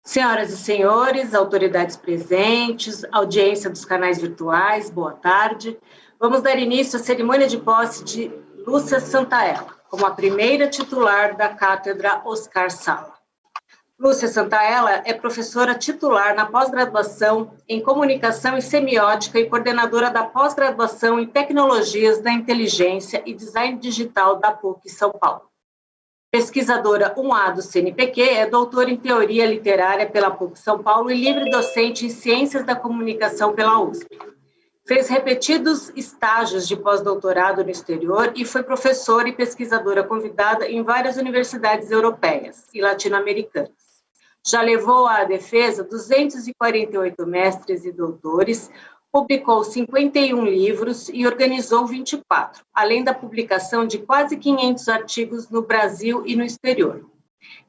Senhoras e senhores, autoridades presentes, audiência dos canais virtuais, boa tarde. Vamos dar início à cerimônia de posse de Lúcia Santaella, como a primeira titular da Cátedra Oscar Sala. Lúcia Santaella é professora titular na pós-graduação em Comunicação e Semiótica e coordenadora da pós-graduação em Tecnologias da Inteligência e Design Digital da PUC São Paulo. Pesquisadora 1A do CNPq, é doutora em Teoria Literária pela PUC São Paulo e livre docente em Ciências da Comunicação pela USP. Fez repetidos estágios de pós-doutorado no exterior e foi professora e pesquisadora convidada em várias universidades europeias e latino-americanas. Já levou à defesa 248 mestres e doutores, publicou 51 livros e organizou 24, além da publicação de quase 500 artigos no Brasil e no exterior.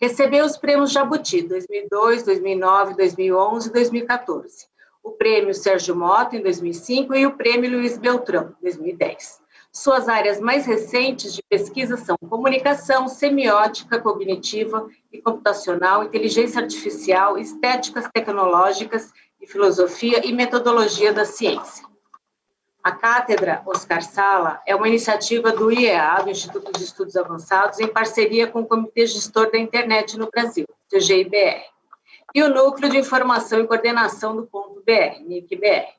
Recebeu os prêmios Jabuti 2002, 2009, 2011 e 2014, o prêmio Sérgio Mota em 2005 e o prêmio Luiz Beltrão, 2010. Suas áreas mais recentes de pesquisa são comunicação, semiótica cognitiva e computacional, inteligência artificial, estéticas tecnológicas e filosofia e metodologia da ciência. A Cátedra Oscar Sala é uma iniciativa do IEA, do Instituto de Estudos Avançados, em parceria com o Comitê Gestor da Internet no Brasil, CGIBR, e o Núcleo de Informação e Coordenação do Ponto BR, NIC-BR,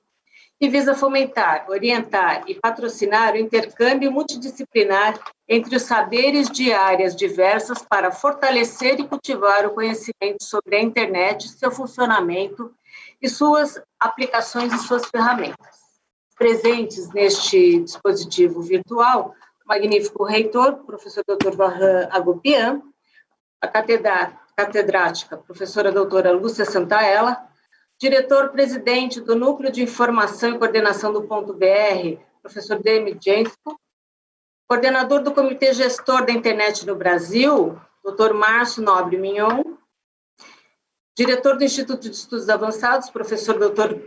e visa fomentar, orientar e patrocinar o intercâmbio multidisciplinar entre os saberes de áreas diversas para fortalecer e cultivar o conhecimento sobre a internet, seu funcionamento e suas aplicações e suas ferramentas. Presentes neste dispositivo virtual, o magnífico reitor, professor Dr. Varran Agopian, a catedrática, professora doutora Lúcia Santaella, diretor-presidente do Núcleo de Informação e Coordenação do Ponto BR, professor Demi Jensko, coordenador do Comitê Gestor da Internet no Brasil, doutor Márcio Nobre Mignon, diretor do Instituto de Estudos Avançados, professor doutor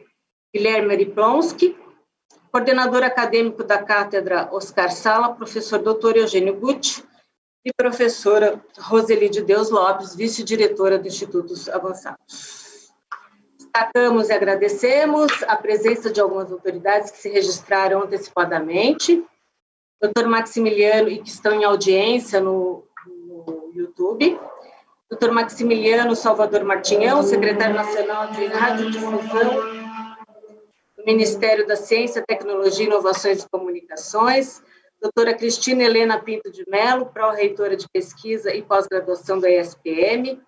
Guilherme Ariplonski, coordenador acadêmico da Cátedra Oscar Sala, professor doutor Eugênio Gucci, e professora Roseli de Deus Lopes, vice-diretora do Institutos Avançados. Destacamos e agradecemos a presença de algumas autoridades que se registraram antecipadamente, doutor Maximiliano, e que estão em audiência no YouTube, doutor Maximiliano Salvador Martinhão, secretário nacional de Radiodifusão do Ministério da Ciência, Tecnologia, Inovações e Comunicações, doutora Cristina Helena Pinto de Mello, pró-reitora de Pesquisa e Pós-Graduação da ESPM,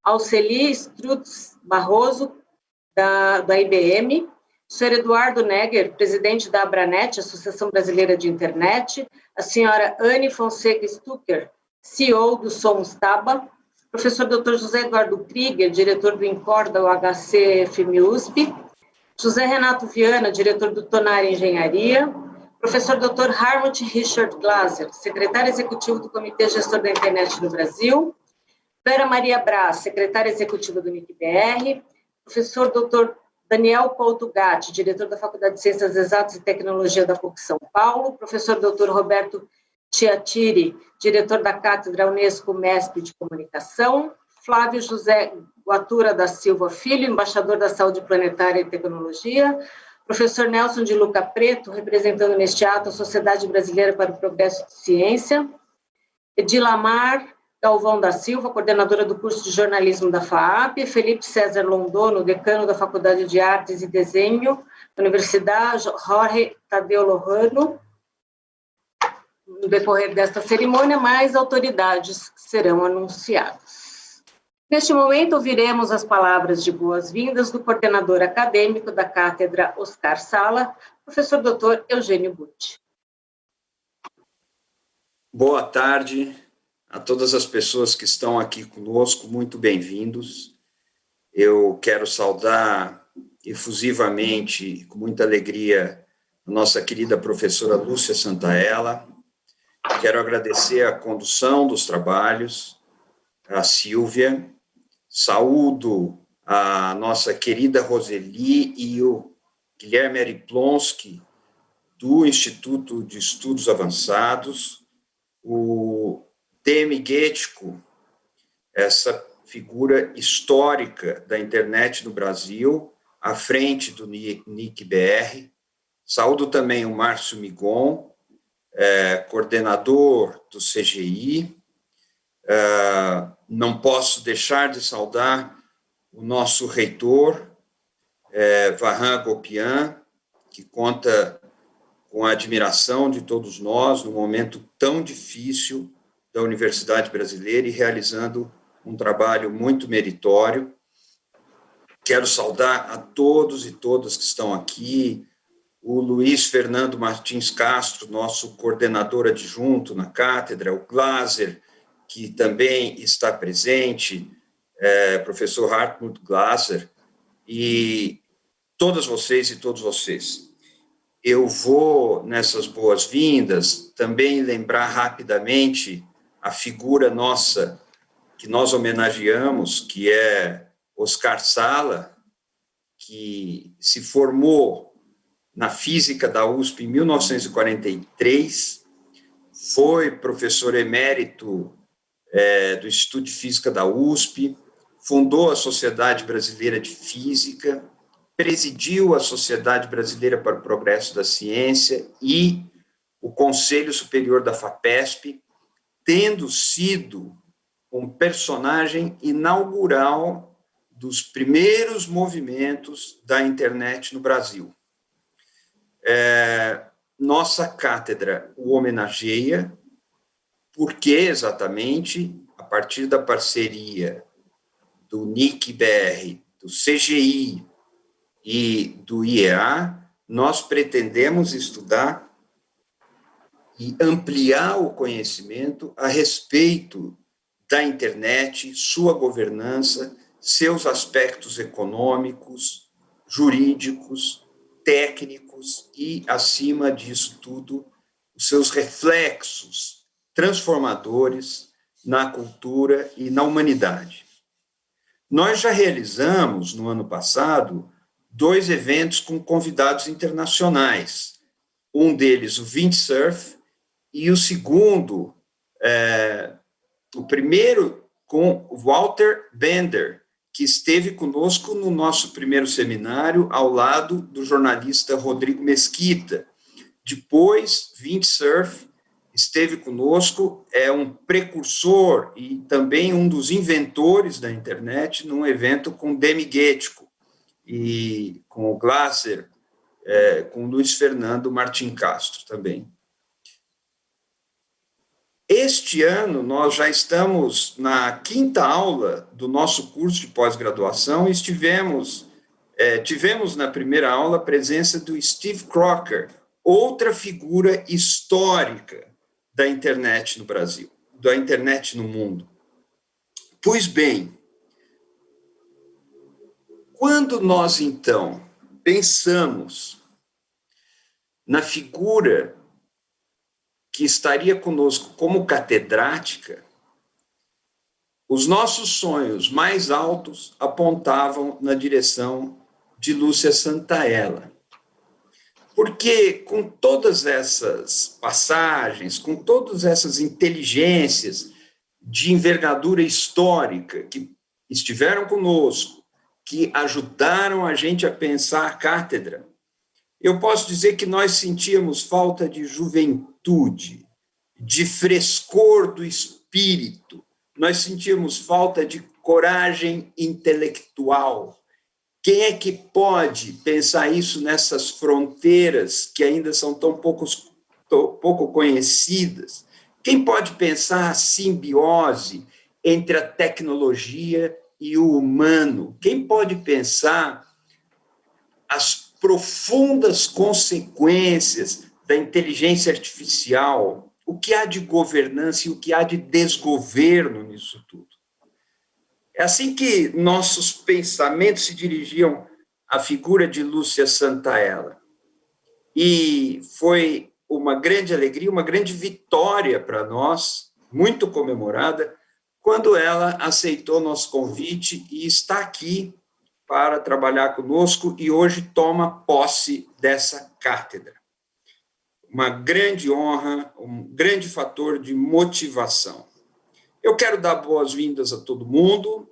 Alceli Strutz Barroso, da IBM, o senhor Eduardo Negger, presidente da Abranet, Associação Brasileira de Internet, a senhora Anne Fonseca Stucker, CEO do Somos Taba, professor Dr. José Eduardo Krieger, diretor do INCOR da UHC FMUSP, José Renato Viana, diretor do Tonar Engenharia, professor Dr. Harmut Richard Glaser, secretário executivo do Comitê Gestor da Internet no Brasil, Vera Maria Braz, secretária executiva do NIC-BR, professor Dr. Daniel Couto Gatti, diretor da Faculdade de Ciências Exatas e Tecnologia da PUC São Paulo, professor Dr. Roberto Tiatiri, diretor da Cátedra Unesco MESP de Comunicação, Flávio José Guatura da Silva Filho, embaixador da Saúde Planetária e Tecnologia, professor Nelson de Luca Preto, representando neste ato a Sociedade Brasileira para o Progresso de Ciência, Edilamar Galvão da Silva, coordenadora do curso de jornalismo da FAAP, Felipe César Londono, decano da Faculdade de Artes e Desenho da Universidade Jorge Tadeu Lozano. No decorrer desta cerimônia, mais autoridades serão anunciadas. Neste momento, ouviremos as palavras de boas-vindas do coordenador acadêmico da Cátedra Oscar Sala, professor Dr. Eugênio Gucci. Boa tarde a todas as pessoas que estão aqui conosco, muito bem-vindos. Eu quero saudar efusivamente, com muita alegria, a nossa querida professora Lúcia Santaella. Quero agradecer a condução dos trabalhos, a Silvia. Saúdo a nossa querida Roseli e o Guilherme Ariplonski, do Instituto de Estudos Avançados, o Demi Getko, essa figura histórica da internet no Brasil, à frente do NIC-BR. Saúdo também o Márcio Migon, coordenador do CGI. Não posso deixar de saudar o nosso reitor, Varran Gopian, que conta com a admiração de todos nós num momento tão difícil da Universidade Brasileira e realizando um trabalho muito meritório. Quero saudar a todos e todas que estão aqui, o Luiz Fernando Martins Castro, nosso coordenador adjunto na cátedra, o Glaser, que também está presente, professor Hartmut Glaser, e todas vocês e todos vocês. Eu vou, nessas boas-vindas, também lembrar rapidamente a figura nossa que nós homenageamos, que é Oscar Sala, que se formou na física da USP em 1943, foi professor emérito do Instituto de Física da USP, fundou a Sociedade Brasileira de Física, presidiu a Sociedade Brasileira para o Progresso da Ciência e o Conselho Superior da FAPESP, tendo sido um personagem inaugural dos primeiros movimentos da internet no Brasil. Nossa cátedra o homenageia, porque exatamente a partir da parceria do NIC-BR, do CGI e do IEA, nós pretendemos estudar e ampliar o conhecimento a respeito da internet, sua governança, seus aspectos econômicos, jurídicos, técnicos e, acima disso tudo, os seus reflexos transformadores na cultura e na humanidade. Nós já realizamos, no ano passado, 2 eventos com convidados internacionais. Um deles, o Windsurf, e o segundo, o primeiro, com Walter Bender, que esteve conosco no nosso primeiro seminário, ao lado do jornalista Rodrigo Mesquita. Depois, Windsurf esteve conosco, é um precursor e também um dos inventores da internet, num evento com Demi Guético e com o Glaser, com o Luiz Fernando Martins Castro também. Este ano, nós já estamos na 5ª aula do nosso curso de pós-graduação e tivemos na primeira aula a presença do Steve Crocker, outra figura histórica da internet no Brasil, da internet no mundo. Pois bem, quando nós, então, pensamos na figura que estaria conosco como catedrática, os nossos sonhos mais altos apontavam na direção de Lúcia Santaella. Porque com todas essas passagens, com todas essas inteligências de envergadura histórica que estiveram conosco, que ajudaram a gente a pensar a cátedra, eu posso dizer que nós sentíamos falta de juventude, de frescor do espírito, nós sentíamos falta de coragem intelectual. Quem é que pode pensar isso nessas fronteiras que ainda são tão pouco conhecidas? Quem pode pensar a simbiose entre a tecnologia e o humano? Quem pode pensar as profundas consequências da inteligência artificial? O que há de governança e o que há de desgoverno nisso tudo? É assim que nossos pensamentos se dirigiam à figura de Lúcia Santaella. E foi uma grande alegria, uma grande vitória para nós, muito comemorada, quando ela aceitou nosso convite e está aqui para trabalhar conosco e hoje toma posse dessa cátedra. Uma grande honra, um grande fator de motivação. Eu quero dar boas-vindas a todo mundo,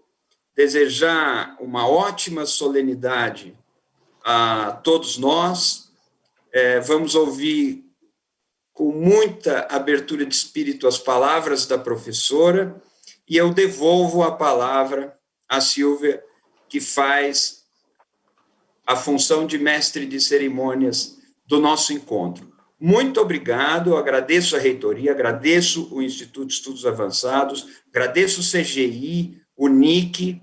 desejar uma ótima solenidade a todos nós. Vamos ouvir com muita abertura de espírito as palavras da professora, e eu devolvo a palavra à Silvia, que faz a função de mestre de cerimônias do nosso encontro. Muito obrigado, eu agradeço a reitoria, agradeço o Instituto de Estudos Avançados, agradeço o CGI, o NIC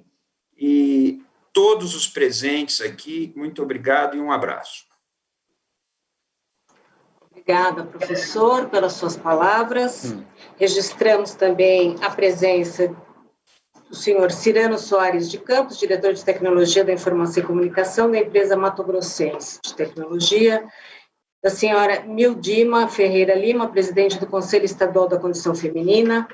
e todos os presentes aqui. Muito obrigado e um abraço. Obrigada, professor, pelas suas palavras. Registramos também a presença do senhor Cirano Soares de Campos, diretor de Tecnologia da Informação e Comunicação da empresa Mato Grossense de Tecnologia, da senhora Mildima Ferreira Lima, presidente do Conselho Estadual da Condição Feminina,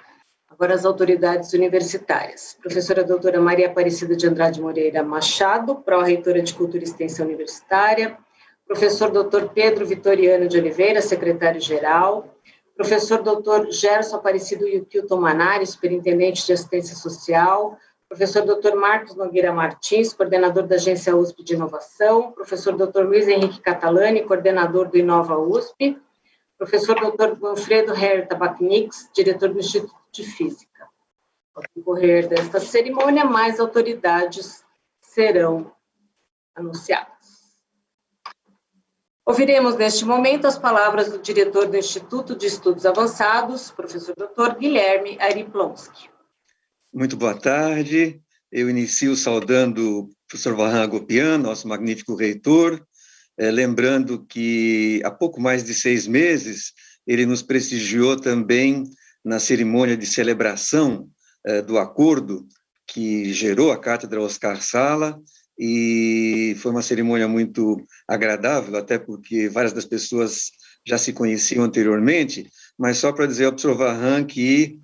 agora as autoridades universitárias. Professora doutora Maria Aparecida de Andrade Moreira Machado, pró-reitora de Cultura e Extensão Universitária, professor doutor Pedro Vitoriano de Oliveira, secretário-geral, professor doutor Gerson Aparecido Yukilton Manari, superintendente de assistência social, professor doutor Marcos Nogueira Martins, coordenador da Agência USP de Inovação, professor doutor Luiz Henrique Catalani, coordenador do Inova USP, professor doutor Manfredo Herr Tabaknix, diretor do Instituto de Física. Ao decorrer desta cerimônia, mais autoridades serão anunciadas. Ouviremos, neste momento, as palavras do diretor do Instituto de Estudos Avançados, professor Dr. Guilherme Ariplonski. Muito boa tarde. Eu inicio saudando o professor Varran Agopian, nosso magnífico reitor, lembrando que há pouco mais de 6 meses ele nos prestigiou também na cerimônia de celebração do acordo que gerou a Cátedra Oscar Sala, e foi uma cerimônia muito agradável, até porque várias das pessoas já se conheciam anteriormente, mas só para dizer ao professor Varran que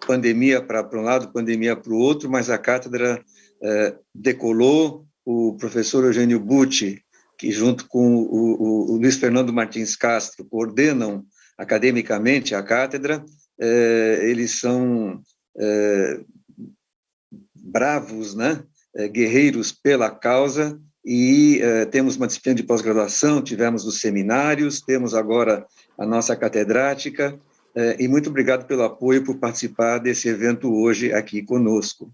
pandemia para um lado, pandemia para o outro, mas a cátedra decolou. O professor Eugênio Bucci, que junto com o Luiz Fernando Martins Castro coordenam academicamente a cátedra, eles são bravos, né? Guerreiros pela causa, e temos uma disciplina de pós-graduação, tivemos os seminários, temos agora a nossa catedrática, e muito obrigado pelo apoio, por participar desse evento hoje aqui conosco.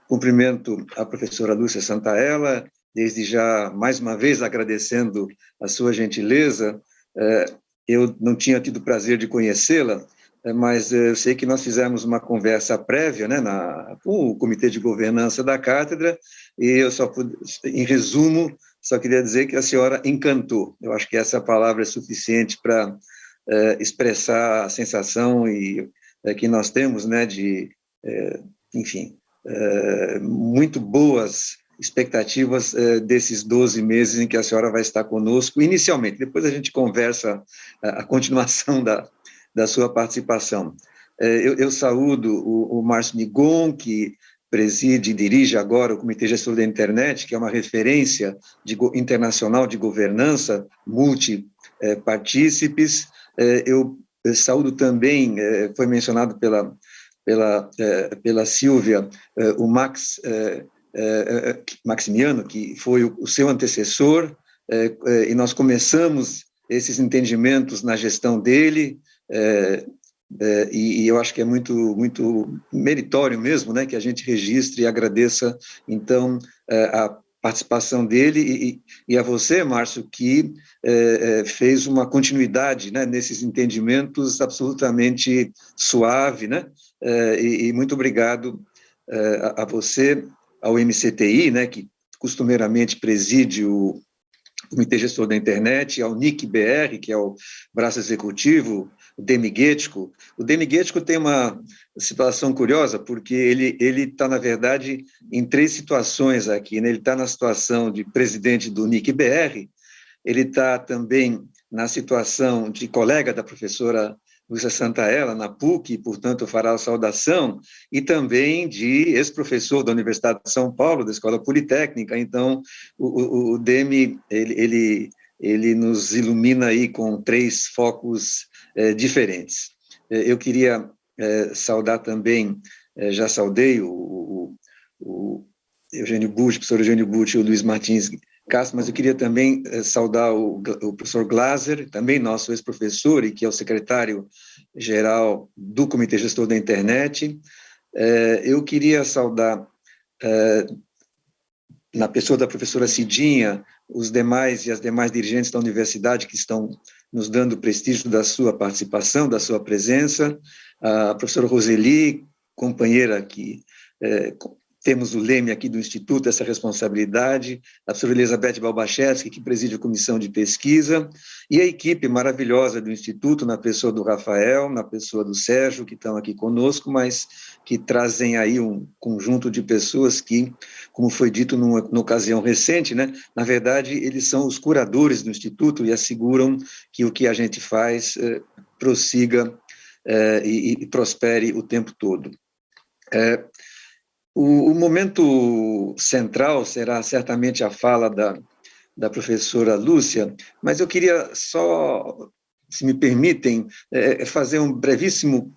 Cumprimento a professora Lúcia Santaella, desde já, mais uma vez, agradecendo a sua gentileza. Eu não tinha tido o prazer de conhecê-la, mas eu sei que nós fizemos uma conversa prévia, né, com o Comitê de Governança da Cátedra, e eu em resumo, só queria dizer que a senhora encantou. Eu acho que essa palavra é suficiente para expressar a sensação que nós temos, né, de, enfim, muito boas expectativas desses 12 meses em que a senhora vai estar conosco, inicialmente. Depois a gente conversa a continuação da sua participação. Eu saúdo o Márcio Nigon, que preside e dirige agora o Comitê Gestor da Internet, que é uma referência internacional de governança multipartícipes. Eu saúdo também, foi mencionado pela Silvia, o Maximiano, que foi o seu antecessor, e nós começamos esses entendimentos na gestão dele, e eu acho que é muito meritório mesmo, né, que a gente registre e agradeça, então, a participação dele, e a você, Márcio, que fez uma continuidade, né, nesses entendimentos absolutamente suave, né, e muito obrigado a você, ao MCTI, né, que costumeiramente preside o Comitê Gestor da Internet, ao NIC-BR, que é o braço executivo, o Demigetico. O Demigetico tem uma situação curiosa, porque ele está, na verdade, em 3 situações aqui, né? Ele está na situação de presidente do NIC-BR, ele está também na situação de colega da professora Lúcia Santaella, na PUC, portanto, fará a saudação, e também de ex-professor da Universidade de São Paulo, da Escola Politécnica. Então, o Demi, ele nos ilumina aí com 3 focos diferentes. Eu queria saudar também, já saudei o o Eugênio Butti, o professor Eugênio Butti e o Luiz Martins Castro, mas eu queria também saudar o professor Glaser, também nosso ex-professor e que é o secretário-geral do Comitê Gestor da Internet. Eu queria saudar, na pessoa da professora Cidinha, os demais e as demais dirigentes da universidade que estão nos dando o prestígio da sua participação, da sua presença, a professora Roseli, companheira que temos o leme aqui do Instituto, essa responsabilidade, a professora Elizabeth Balbachevski, que preside a comissão de pesquisa, e a equipe maravilhosa do Instituto, na pessoa do Rafael, na pessoa do Sérgio, que estão aqui conosco, mas que trazem aí um conjunto de pessoas que, como foi dito numa ocasião recente, né, na verdade, eles são os curadores do Instituto e asseguram que o que a gente faz prossiga e prospere o tempo todo. O momento central será certamente a fala da professora Lúcia, mas eu queria só, se me permitem, fazer um brevíssimo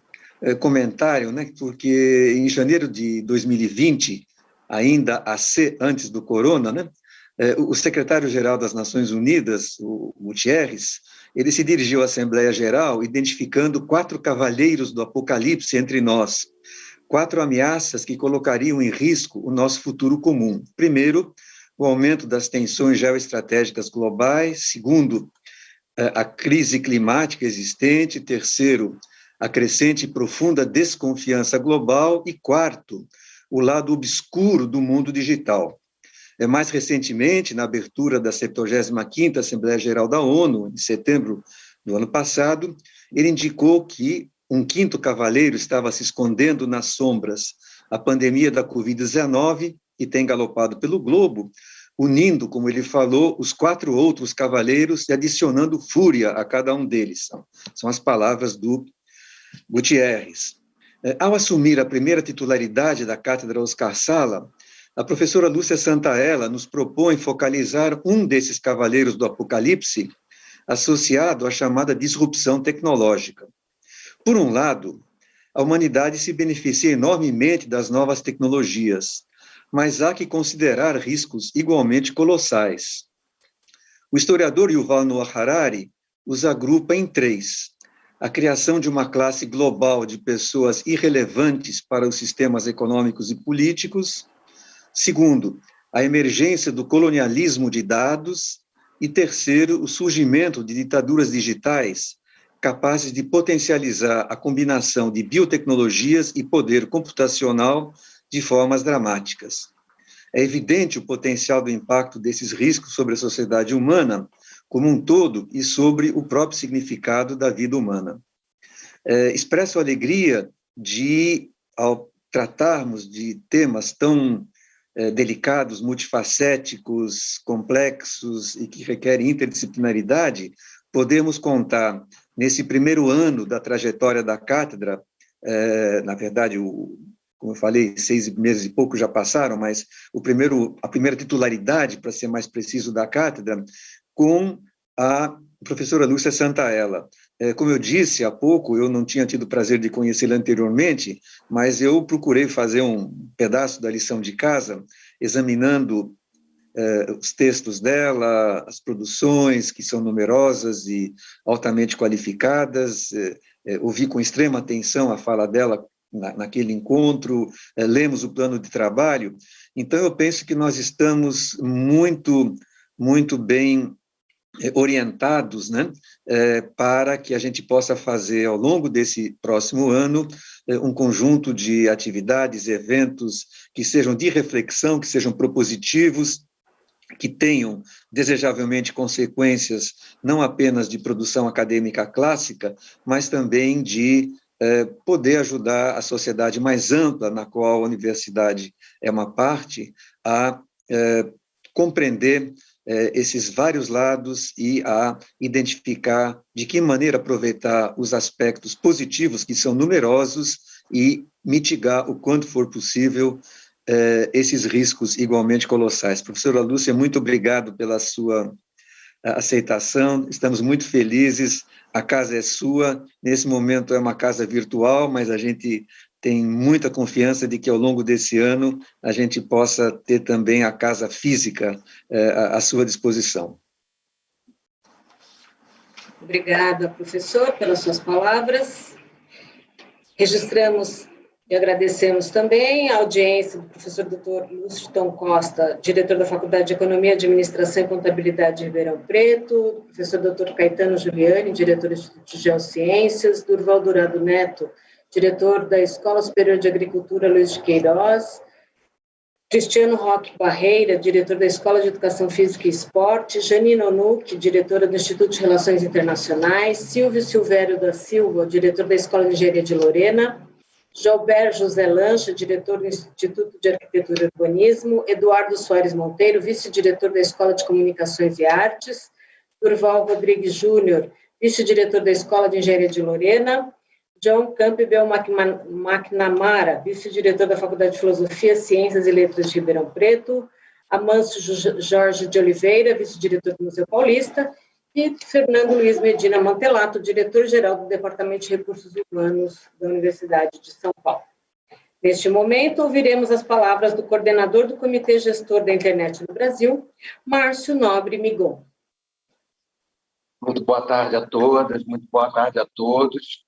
comentário, né, porque em janeiro de 2020, ainda antes do corona, né, o secretário-geral das Nações Unidas, o Gutierrez, ele se dirigiu à Assembleia Geral identificando 4 cavaleiros do Apocalipse entre nós, 4 ameaças que colocariam em risco o nosso futuro comum. Primeiro, o aumento das tensões geoestratégicas globais. Segundo, a crise climática existente. Terceiro, a crescente e profunda desconfiança global. E quarto, o lado obscuro do mundo digital. Mais recentemente, na abertura da 75ª Assembleia Geral da ONU, em setembro do ano passado, ele indicou que um 5º cavaleiro estava se escondendo nas sombras, a pandemia da Covid-19, que tem galopado pelo globo, unindo, como ele falou, os 4 outros cavaleiros e adicionando fúria a cada um deles. São as palavras do Gutierrez. Ao assumir a primeira titularidade da Cátedra Oscar Sala, a professora Lúcia Santaella nos propõe focalizar um desses cavaleiros do Apocalipse associado à chamada disrupção tecnológica. Por um lado, a humanidade se beneficia enormemente das novas tecnologias, mas há que considerar riscos igualmente colossais. O historiador Yuval Noah Harari os agrupa em 3. A criação de uma classe global de pessoas irrelevantes para os sistemas econômicos e políticos. Segundo, a emergência do colonialismo de dados. E terceiro, o surgimento de ditaduras digitais capazes de potencializar a combinação de biotecnologias e poder computacional de formas dramáticas. É evidente o potencial do impacto desses riscos sobre a sociedade humana como um todo e sobre o próprio significado da vida humana. Expresso a alegria de, ao tratarmos de temas tão delicados, multifacéticos, complexos e que requerem interdisciplinaridade, podemos contar, nesse primeiro ano da trajetória da cátedra, na verdade, como eu falei, 6 meses e pouco já passaram, mas a primeira titularidade, para ser mais preciso, da cátedra, com a professora Lúcia Santaella. Como eu disse há pouco, eu não tinha tido o prazer de conhecê-la anteriormente, mas eu procurei fazer um pedaço da lição de casa, examinando os textos dela, as produções, que são numerosas e altamente qualificadas, ouvi com extrema atenção a fala dela naquele encontro, lemos o plano de trabalho, então eu penso que nós estamos muito, muito bem orientados, né, para que a gente possa fazer, ao longo desse próximo ano, um conjunto de atividades, eventos que sejam de reflexão, que sejam propositivos, que tenham, desejavelmente, consequências não apenas de produção acadêmica clássica, mas também de poder ajudar a sociedade mais ampla, na qual a universidade é uma parte, a compreender esses vários lados e a identificar de que maneira aproveitar os aspectos positivos, que são numerosos, e mitigar o quanto for possível esses riscos igualmente colossais. Professora Lúcia, muito obrigado pela sua aceitação, estamos muito felizes, a casa é sua, nesse momento é uma casa virtual, mas a gente tem muita confiança de que, ao longo desse ano, a gente possa ter também a casa física à sua disposição. Obrigada, professor, pelas suas palavras. Registramos e agradecemos também a audiência do professor Dr. Lúcio Costa, diretor da Faculdade de Economia, Administração e Contabilidade de Ribeirão Preto, do professor Dr. Caetano Giuliani, diretor do Instituto de Geociências, Durval Dourado Neto, diretor da Escola Superior de Agricultura Luiz de Queiroz, Cristiano Roque Barreira, diretor da Escola de Educação Física e Esporte, Janine Onucci, diretora do Instituto de Relações Internacionais, Silvio Silvério da Silva, diretor da Escola de Engenharia de Lorena, Joubert José Lancha, diretor do Instituto de Arquitetura e Urbanismo, Eduardo Soares Monteiro, vice-diretor da Escola de Comunicações e Artes, Durval Rodrigues Júnior, vice-diretor da Escola de Engenharia de Lorena, John Campbell McNamara, vice-diretor da Faculdade de Filosofia, Ciências e Letras de Ribeirão Preto, Amâncio Jorge de Oliveira, vice-diretor do Museu Paulista, e Fernando Luiz Medina Mantelato, diretor-geral do Departamento de Recursos Humanos da Universidade de São Paulo. Neste momento, ouviremos as palavras do coordenador do Comitê Gestor da Internet no Brasil, Márcio Nobre Migon. Muito boa tarde a todas, muito boa tarde a todos.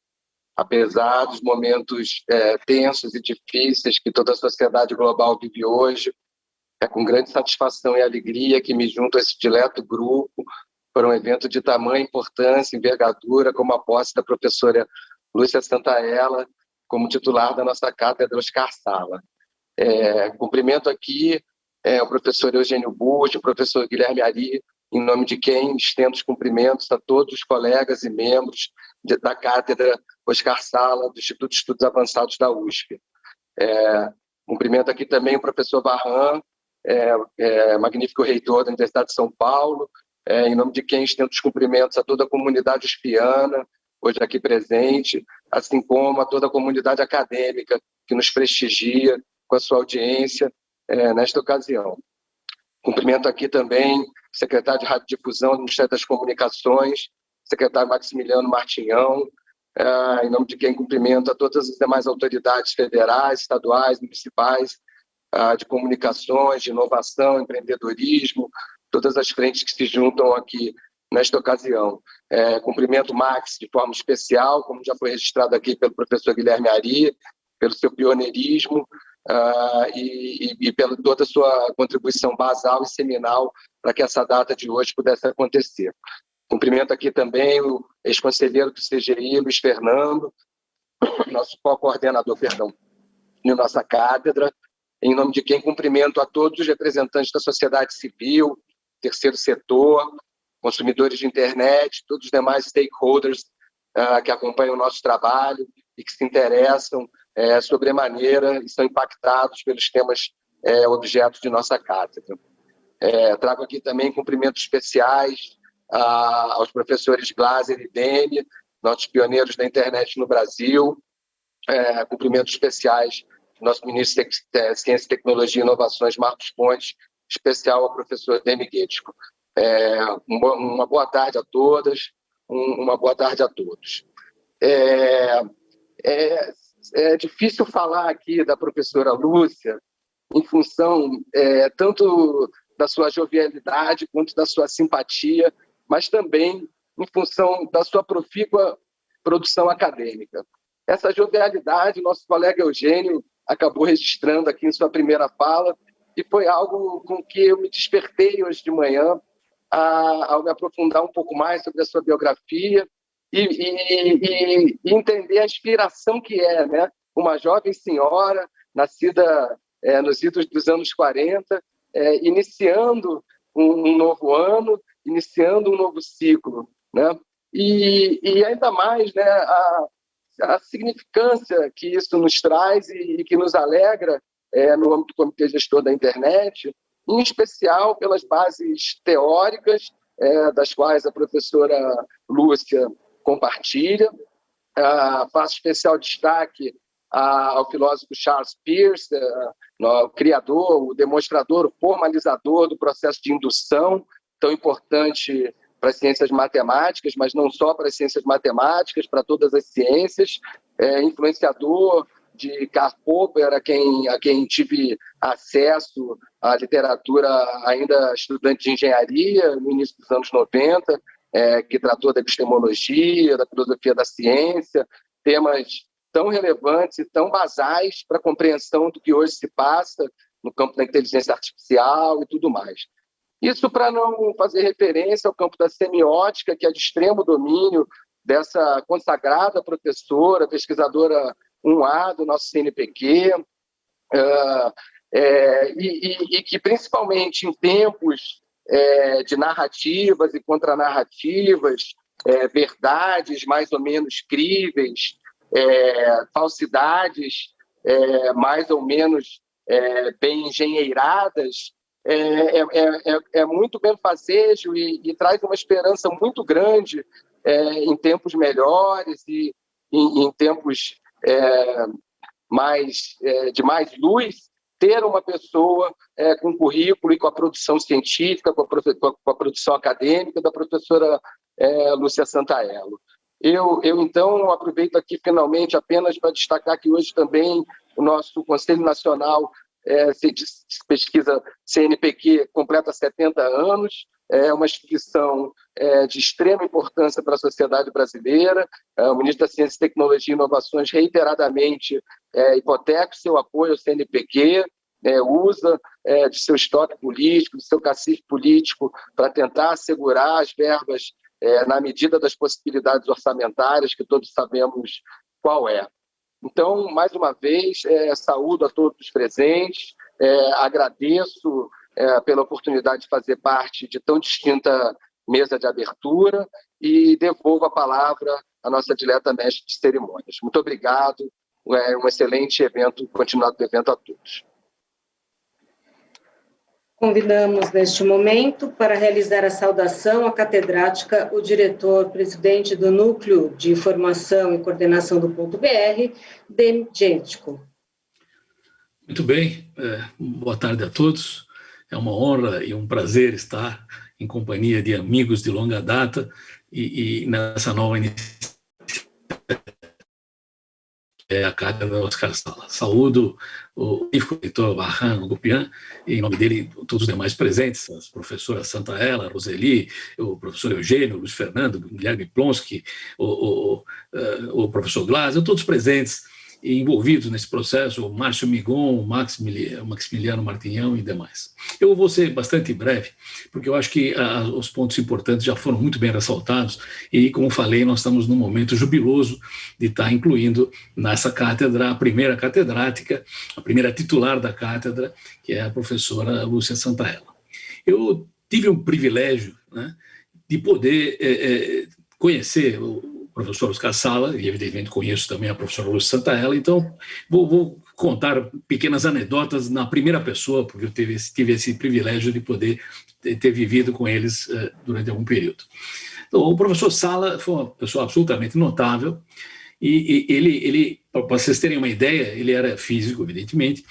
Apesar dos momentos tensos e difíceis que toda a sociedade global vive hoje, é com grande satisfação e alegria que me junto a esse dileto grupo para um evento de tamanha importância e envergadura como a posse da professora Lúcia Santaella como titular da nossa cátedra Oscar Sala. Cumprimento aqui o professor Eugênio Busch, o professor Guilherme Ari, em nome de quem estendo os cumprimentos a todos os colegas e membros da cátedra Oscar Sala, do Instituto de Estudos Avançados da USP. Cumprimento aqui também o professor Varran, magnífico reitor da Universidade de São Paulo, em nome de quem estendo os cumprimentos a toda a comunidade uspiana, hoje aqui presente, assim como a toda a comunidade acadêmica que nos prestigia com a sua audiência nesta ocasião. Cumprimento aqui também o secretário de Radiodifusão do Ministério das Comunicações, secretário Maximiliano Martinhão, em nome de quem cumprimento a todas as demais autoridades federais, estaduais, municipais, de comunicações, de inovação, empreendedorismo, todas as frentes que se juntam aqui nesta ocasião. Cumprimento o Max de forma especial, como já foi registrado aqui pelo professor Guilherme Ari, pelo seu pioneirismo e pela toda a sua contribuição basal e seminal para que essa data de hoje pudesse acontecer. Cumprimento aqui também o ex-conselheiro do CGI, Luiz Fernando, nosso co-coordenador, de nossa cátedra, em nome de quem cumprimento a todos os representantes da sociedade civil, terceiro setor, consumidores de internet, todos os demais stakeholders que acompanham o nosso trabalho e que se interessam sobremaneira e são impactados pelos temas objetos de nossa cátedra. Trago aqui também cumprimentos especiais aos professores Glaser e Dene, nossos pioneiros da internet no Brasil, cumprimentos especiais do nosso ministro de Ciência, Tecnologia e Inovações, Marcos Pontes, especial ao professor Demi Guettico. Uma boa tarde a todas, uma boa tarde a todos. É difícil falar aqui da professora Lúcia em função tanto da sua jovialidade quanto da sua simpatia, mas também em função da sua profícua produção acadêmica. Essa jovialidade, nosso colega Eugênio acabou registrando aqui em sua primeira fala, e foi algo com que eu me despertei hoje de manhã ao me aprofundar um pouco mais sobre a sua biografia e entender a inspiração que né? Uma jovem senhora, nascida nos idos dos anos 40, iniciando um novo ano, iniciando um novo ciclo, né? E ainda mais, né, a significância que isso nos traz e que nos alegra no âmbito do Comitê Gestor da Internet, em especial pelas bases teóricas, das quais a professora Lúcia compartilha. Faço especial destaque ao filósofo Charles Peirce, o criador, o demonstrador, o formalizador do processo de indução, tão importante para as ciências matemáticas, mas não só para as ciências matemáticas, para todas as ciências, influenciador de Karl Popper, a quem tive acesso à literatura ainda estudante de engenharia, no início dos anos 90, que tratou da epistemologia, da filosofia da ciência, temas tão relevantes e tão basais para a compreensão do que hoje se passa no campo da inteligência artificial e tudo mais. Isso para não fazer referência ao campo da semiótica, que é de extremo domínio dessa consagrada professora, pesquisadora 1A do nosso CNPq, e que, principalmente em tempos de narrativas e contranarrativas, verdades mais ou menos críveis, falsidades mais ou menos bem engenheiradas, é muito benfazejo e traz uma esperança muito grande em tempos melhores e em tempos de mais luz, ter uma pessoa com currículo e com a produção científica, com a produção acadêmica da professora Lúcia Santaello. Eu, então, aproveito aqui, finalmente, apenas para destacar que hoje também o nosso Conselho Nacional de Pesquisa CNPq completa 70 anos, é uma instituição de extrema importância para a sociedade brasileira. O ministro da Ciência, Tecnologia e Inovações reiteradamente hipoteca o seu apoio ao CNPq, usa de seu estoque político, de seu cacife político para tentar assegurar as verbas na medida das possibilidades orçamentárias, que todos sabemos qual é. Então, mais uma vez, saúdo a todos os presentes, agradeço pela oportunidade de fazer parte de tão distinta mesa de abertura e devolvo a palavra à nossa dileta mestre de cerimônias. Muito obrigado, um excelente evento, continuado evento a todos. Convidamos, neste momento, para realizar a saudação à catedrática, o diretor-presidente do Núcleo de Informação e Coordenação do Ponto BR, Demi Gentico. Muito bem, boa tarde a todos. É uma honra e um prazer estar em companhia de amigos de longa data e nessa nova iniciativa, a Cátedra Oscar Sala. Saúdo o reitor Barran Gupian, e em nome dele todos os demais presentes, as professoras Santaella, Roseli, o professor Eugênio, o Luiz Fernando, o Guilherme Plonsky, o professor Glaser, todos presentes e envolvidos nesse processo, o Márcio Migon, o Maximiliano Martinhão e demais. Eu vou ser bastante breve, porque eu acho que os pontos importantes já foram muito bem ressaltados e, como falei, nós estamos num momento jubiloso de estar incluindo nessa cátedra a primeira catedrática, a primeira titular da cátedra, que é a professora Lúcia Santaello. Eu tive um privilégio, né, de poder conhecer o professor Oscar Sala, e evidentemente conheço também a professora Lúcia Santaello, então vou contar pequenas anedotas na primeira pessoa, porque eu tive esse privilégio de poder ter vivido com eles durante algum período. Então, o professor Sala foi uma pessoa absolutamente notável, e ele, para vocês terem uma ideia, ele era físico, evidentemente,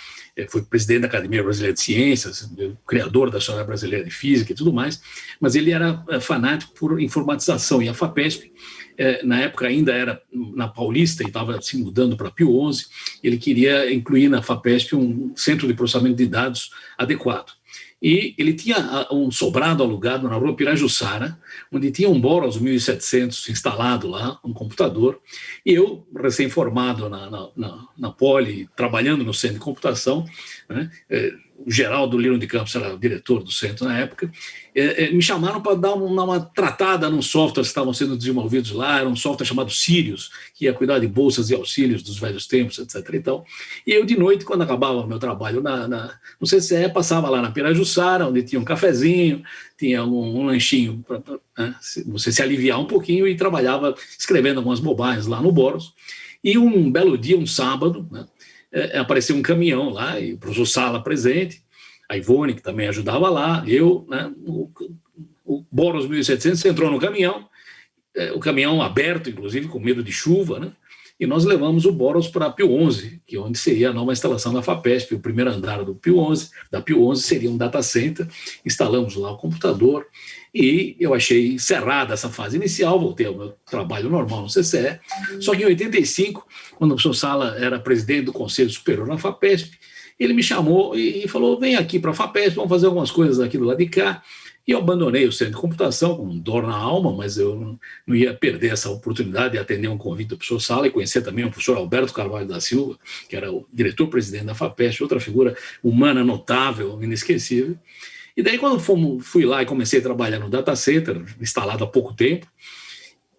foi presidente da Academia Brasileira de Ciências, criador da Sociedade Brasileira de Física e tudo mais, mas ele era fanático por informatização, e a FAPESP, na época ainda era na Paulista e estava se mudando para Pio XI, ele queria incluir na FAPESP um centro de processamento de dados adequado. E ele tinha um sobrado alugado na rua Pirajussara, onde tinha um Boros 1700 instalado lá, um computador, e eu, recém-formado na Poli, trabalhando no centro de computação, né, o Geraldo Lino de Campos era o diretor do centro na época, me chamaram para dar uma tratada num software que estavam sendo desenvolvidos lá, era um software chamado Sirius, que ia cuidar de bolsas e auxílios dos velhos tempos, etc. E tal. E eu, de noite, quando acabava o meu trabalho no CCE, passava lá na Pirajussara, onde tinha um cafezinho, tinha um lanchinho para você se aliviar um pouquinho, e trabalhava escrevendo algumas bobagens lá no Boros. E um belo dia, um sábado, né, apareceu um caminhão lá, e o professor Sala presente, a Ivone, que também ajudava lá, eu, né, o Boros 1700 entrou no caminhão, o caminhão aberto, inclusive, com medo de chuva, né, e nós levamos o Boros para Pio 11, que é onde seria a nova instalação da FAPESP, o primeiro andar do Pio 11, da Pio 11 seria um data center, instalamos lá o computador, e eu achei encerrada essa fase inicial, voltei ao meu trabalho normal no CCE, só que em 85, quando o professor Sala era presidente do Conselho Superior na FAPESP, ele me chamou e falou, vem aqui para a FAPESP, vamos fazer algumas coisas aqui do lado de cá. E eu abandonei o centro de computação com dor na alma, mas eu não ia perder essa oportunidade de atender um convite do professor Sala e conhecer também o professor Alberto Carvalho da Silva, que era o diretor-presidente da FAPESP, outra figura humana notável, inesquecível. E daí, quando fui lá e comecei a trabalhar no data center, instalado há pouco tempo,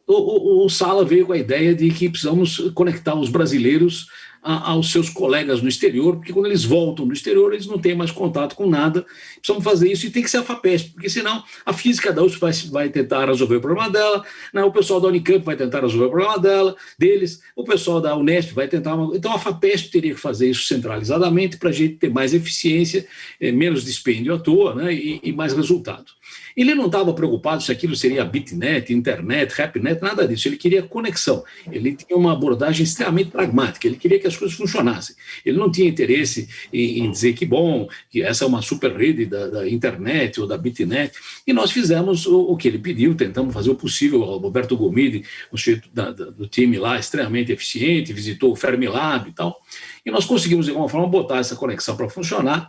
o Sala veio com a ideia de que precisamos conectar os brasileiros aos seus colegas no exterior, porque quando eles voltam do exterior, eles não têm mais contato com nada, precisamos fazer isso e tem que ser a FAPESP, porque senão a física da USP vai tentar resolver o problema dela, né, o pessoal da Unicamp vai tentar resolver o problema deles, o pessoal da Unesp vai tentar... Então a FAPESP teria que fazer isso centralizadamente para a gente ter mais eficiência, menos dispêndio à toa, né, e mais resultado. Ele não estava preocupado se aquilo seria Bitnet, Internet, Rapnet, nada disso. Ele queria conexão. Ele tinha uma abordagem extremamente pragmática. Ele queria que as coisas funcionassem. Ele não tinha interesse em dizer que, bom, que essa é uma super rede da Internet ou da Bitnet. E nós fizemos o que ele pediu, tentamos fazer o possível. O Roberto Gomide, o sujeito do time lá, extremamente eficiente, visitou o Fermilab e tal. E nós conseguimos, de alguma forma, botar essa conexão para funcionar.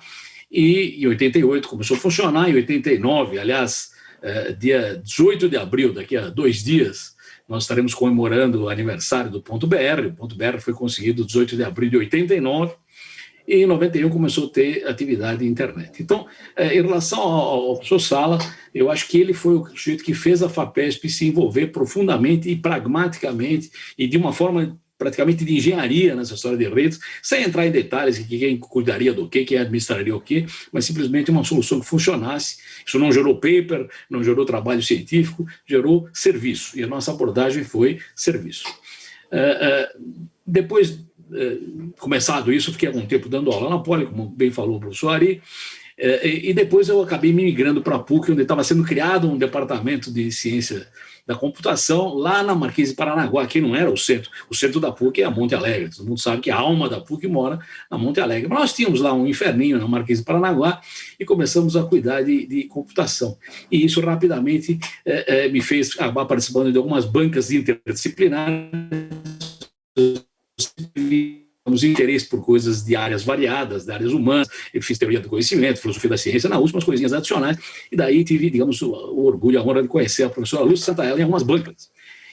E em 88 começou a funcionar, em 89, aliás, dia 18 de abril, daqui a 2 dias, nós estaremos comemorando o aniversário do Ponto BR. O Ponto BR foi conseguido 18 de abril de 89, e em 91 começou a ter atividade de internet. Então, em relação ao professor Sala, eu acho que ele foi o sujeito que fez a FAPESP se envolver profundamente e pragmaticamente, e de uma forma praticamente de engenharia nessa história de redes, sem entrar em detalhes de quem cuidaria do quem administraria o quê, mas simplesmente uma solução que funcionasse. Isso não gerou paper, não gerou trabalho científico, gerou serviço, e a nossa abordagem foi serviço. Depois, começado isso, fiquei algum tempo dando aula na Poli, como bem falou o professor Ari, e depois eu acabei me migrando para a PUC, onde estava sendo criado um departamento de ciência da computação lá na Marquês de Paranaguá, que não era o centro da PUC é a Monte Alegre, todo mundo sabe que a alma da PUC mora na Monte Alegre, mas nós tínhamos lá um inferninho na Marquês de Paranaguá e começamos a cuidar de computação, e isso rapidamente me fez acabar participando de algumas bancas interdisciplinares, temos interesse por coisas de áreas variadas, de áreas humanas. Eu fiz teoria do conhecimento, filosofia da ciência na USP, umas coisinhas adicionais, e daí tive, digamos, o orgulho, a honra de conhecer a professora Lúcia Santaella em algumas bancas.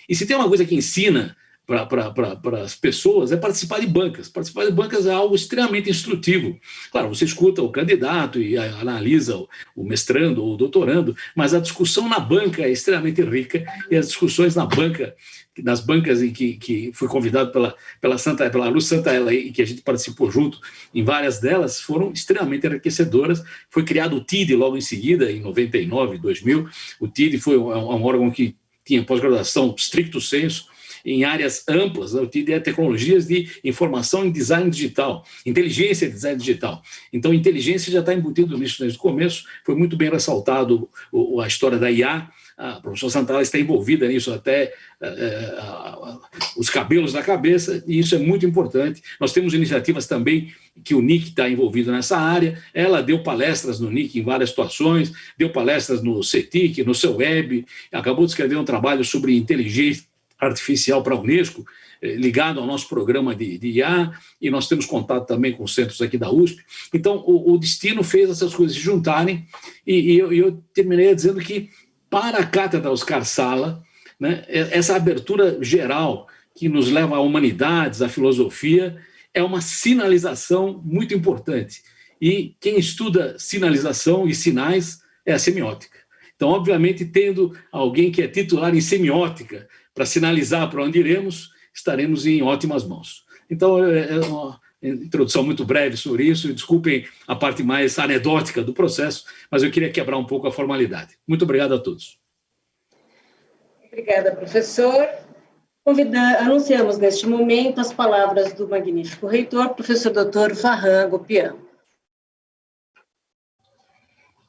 E se tem uma coisa que ensina para as pessoas é participar de bancas. Participar de bancas é algo extremamente instrutivo. Claro, você escuta o candidato e analisa o mestrando ou o doutorando, mas a discussão na banca é extremamente rica, e as discussões nas bancas em que fui convidado pela Lúcia Santaella e que a gente participou junto, em várias delas, foram extremamente enriquecedoras. Foi criado o TID logo em seguida, em 99, 2000. O TID foi um órgão que tinha pós-graduação stricto sensu, em áreas amplas. O TID é tecnologias de informação e design digital, inteligência e design digital. Então, inteligência já está embutido nisso desde o começo. Foi muito bem ressaltado a história da IA. A professora Santaella está envolvida nisso até os cabelos da cabeça, e isso é muito importante. Nós temos iniciativas também que o NIC está envolvido nessa área. Ela deu palestras no NIC em várias situações, deu palestras no CETIC, no seu web, acabou de escrever um trabalho sobre inteligência artificial para a Unesco, ligado ao nosso programa de IA, e nós temos contato também com os centros aqui da USP. Então, o destino fez essas coisas se juntarem, e eu terminei dizendo que, para a Cátedra Oscar Sala, né, essa abertura geral que nos leva à humanidades, à filosofia, é uma sinalização muito importante. E quem estuda sinalização e sinais é a semiótica. Então, obviamente, tendo alguém que é titular em semiótica para sinalizar para onde iremos, estaremos em ótimas mãos. Então, é uma introdução muito breve sobre isso, e desculpem a parte mais anedótica do processo, mas eu queria quebrar um pouco a formalidade. Muito obrigado a todos. Obrigada, professor. Anunciamos neste momento as palavras do magnífico reitor, professor Dr. Varran Gopian.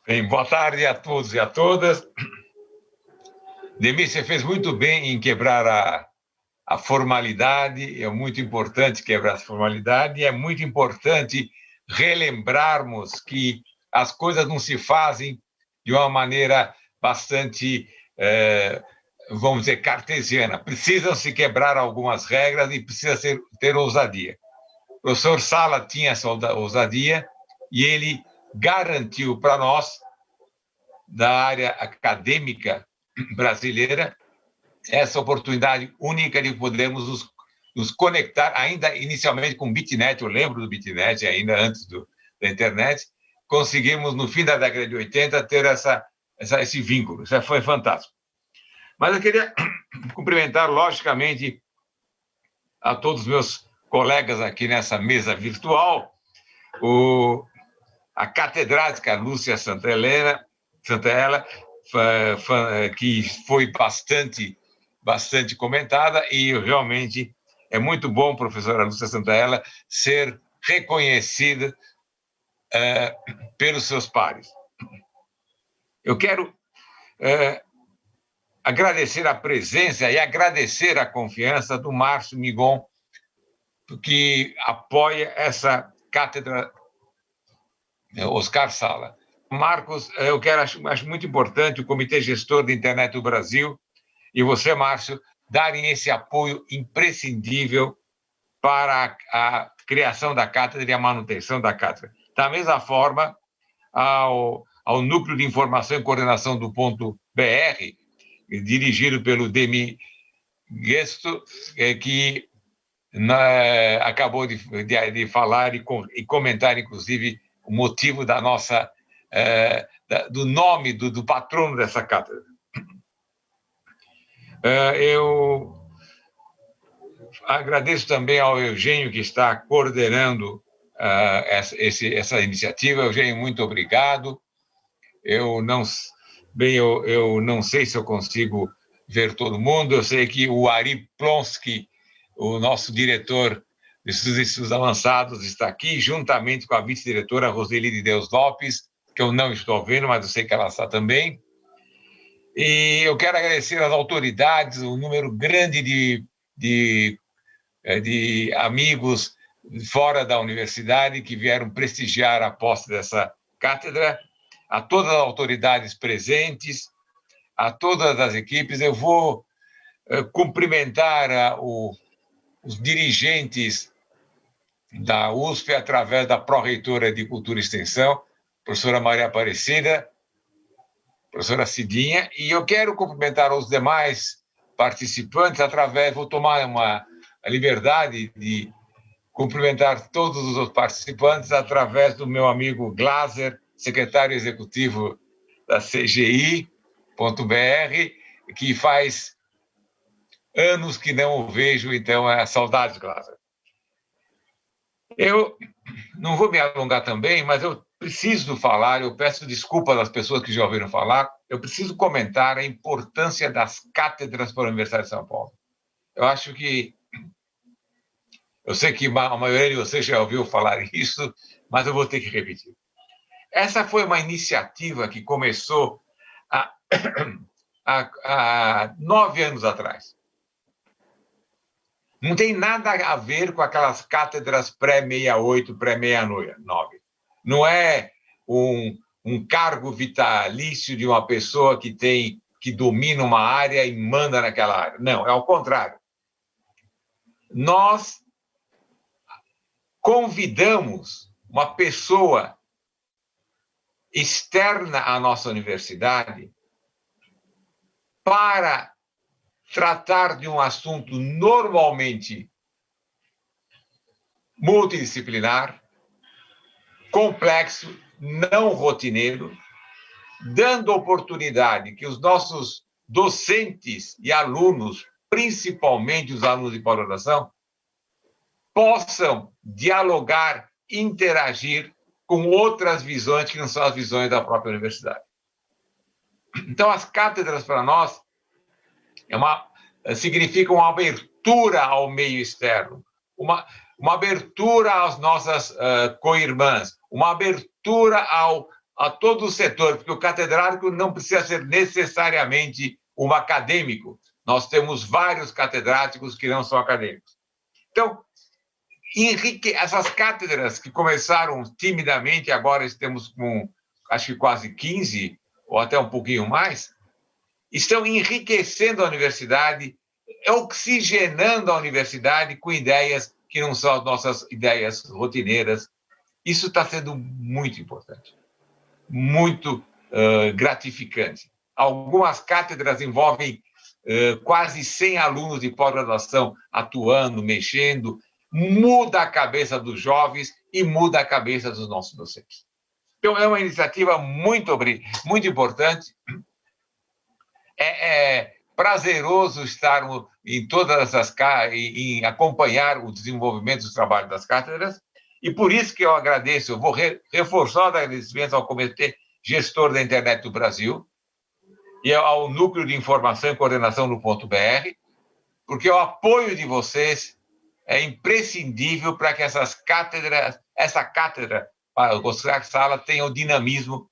Bem, boa tarde a todos e a todas. Demir, você fez muito bem em quebrar a formalidade, é muito importante quebrar a formalidade, e é muito importante relembrarmos que as coisas não se fazem de uma maneira bastante, vamos dizer, cartesiana. Precisam se quebrar algumas regras e precisa ter ousadia. O professor Sala tinha essa ousadia e ele garantiu para nós, da área acadêmica brasileira, essa oportunidade única de podermos nos conectar, ainda inicialmente com o BitNet, eu lembro do BitNet, ainda antes da internet, conseguimos, no fim da década de 80, ter esse vínculo. Isso foi fantástico. Mas eu queria cumprimentar, logicamente, a todos os meus colegas aqui nessa mesa virtual, a catedrática Lúcia Santaella, que foi bastante comentada, e realmente é muito bom, professora Lúcia Santaella, ser reconhecida pelos seus pares. Eu quero agradecer a presença e agradecer a confiança do Márcio Migon, que apoia essa cátedra Oscar Sala. Marcos, eu acho muito importante o Comitê Gestor da Internet do Brasil e você, Márcio, darem esse apoio imprescindível para a criação da cátedra e a manutenção da cátedra. Da mesma forma, ao Núcleo de Informação e Coordenação do Ponto BR, dirigido pelo Demi Gesto, que acabou de falar e comentar, inclusive, o motivo da nossa do nome do patrono dessa cátedra. Eu agradeço também ao Eugênio, que está coordenando essa iniciativa. Eugênio, muito obrigado. Eu não sei se eu consigo ver todo mundo. Eu sei que o Ari Plonsky, o nosso diretor de estudos avançados, está aqui, juntamente com a vice-diretora Roseli de Deus Lopes, que eu não estou vendo, mas eu sei que ela está também. E eu quero agradecer às autoridades, o número grande de amigos fora da universidade que vieram prestigiar a posse dessa cátedra, a todas as autoridades presentes, a todas as equipes. Eu vou cumprimentar os dirigentes da USP através da pró-reitora de Cultura e Extensão, professora Maria Aparecida, professora Cidinha, e eu quero cumprimentar os demais participantes vou tomar a liberdade de cumprimentar todos os participantes através do meu amigo Glaser, secretário executivo da CGI.br, que faz anos que não o vejo, então saudades, Glaser. Eu não vou me alongar também, mas eu preciso falar, eu peço desculpas às pessoas que já ouviram falar, eu preciso comentar a importância das cátedras para a Universidade de São Paulo. Eu sei que a maioria de vocês já ouviu falar isso, mas eu vou ter que repetir. Essa foi uma iniciativa que começou há 9 anos atrás. Não tem nada a ver com aquelas cátedras pré-68, pré-69. Não é um cargo vitalício de uma pessoa que domina uma área e manda naquela área. Não, é ao contrário. Nós convidamos uma pessoa externa à nossa universidade para tratar de um assunto normalmente multidisciplinar, complexo, não rotineiro, dando oportunidade que os nossos docentes e alunos, principalmente os alunos de pós-graduação, possam dialogar, interagir com outras visões que não são as visões da própria universidade. Então, as cátedras, para nós, significam uma abertura ao meio externo, uma abertura às nossas co-irmãs, uma abertura a todo o setor, porque o catedrático não precisa ser necessariamente um acadêmico. Nós temos vários catedráticos que não são acadêmicos. Então, essas cátedras que começaram timidamente, agora estamos com, acho que quase 15, ou até um pouquinho mais, estão enriquecendo a universidade, oxigenando a universidade com ideias que não são as nossas ideias rotineiras. Isso está sendo muito importante, muito gratificante. Algumas cátedras envolvem quase 100 alunos de pós-graduação atuando, mexendo, muda a cabeça dos jovens e muda a cabeça dos nossos docentes. Então, é uma iniciativa muito importante. É prazeroso estar em todas essas em acompanhar o desenvolvimento do trabalho das cátedras, e por isso que eu agradeço, eu vou reforçar o agradecimento ao Comitê Gestor da Internet do Brasil e ao Núcleo de Informação e Coordenação no .br, porque o apoio de vocês é imprescindível para que essa cátedra para o Gostrak Sala tenha o dinamismo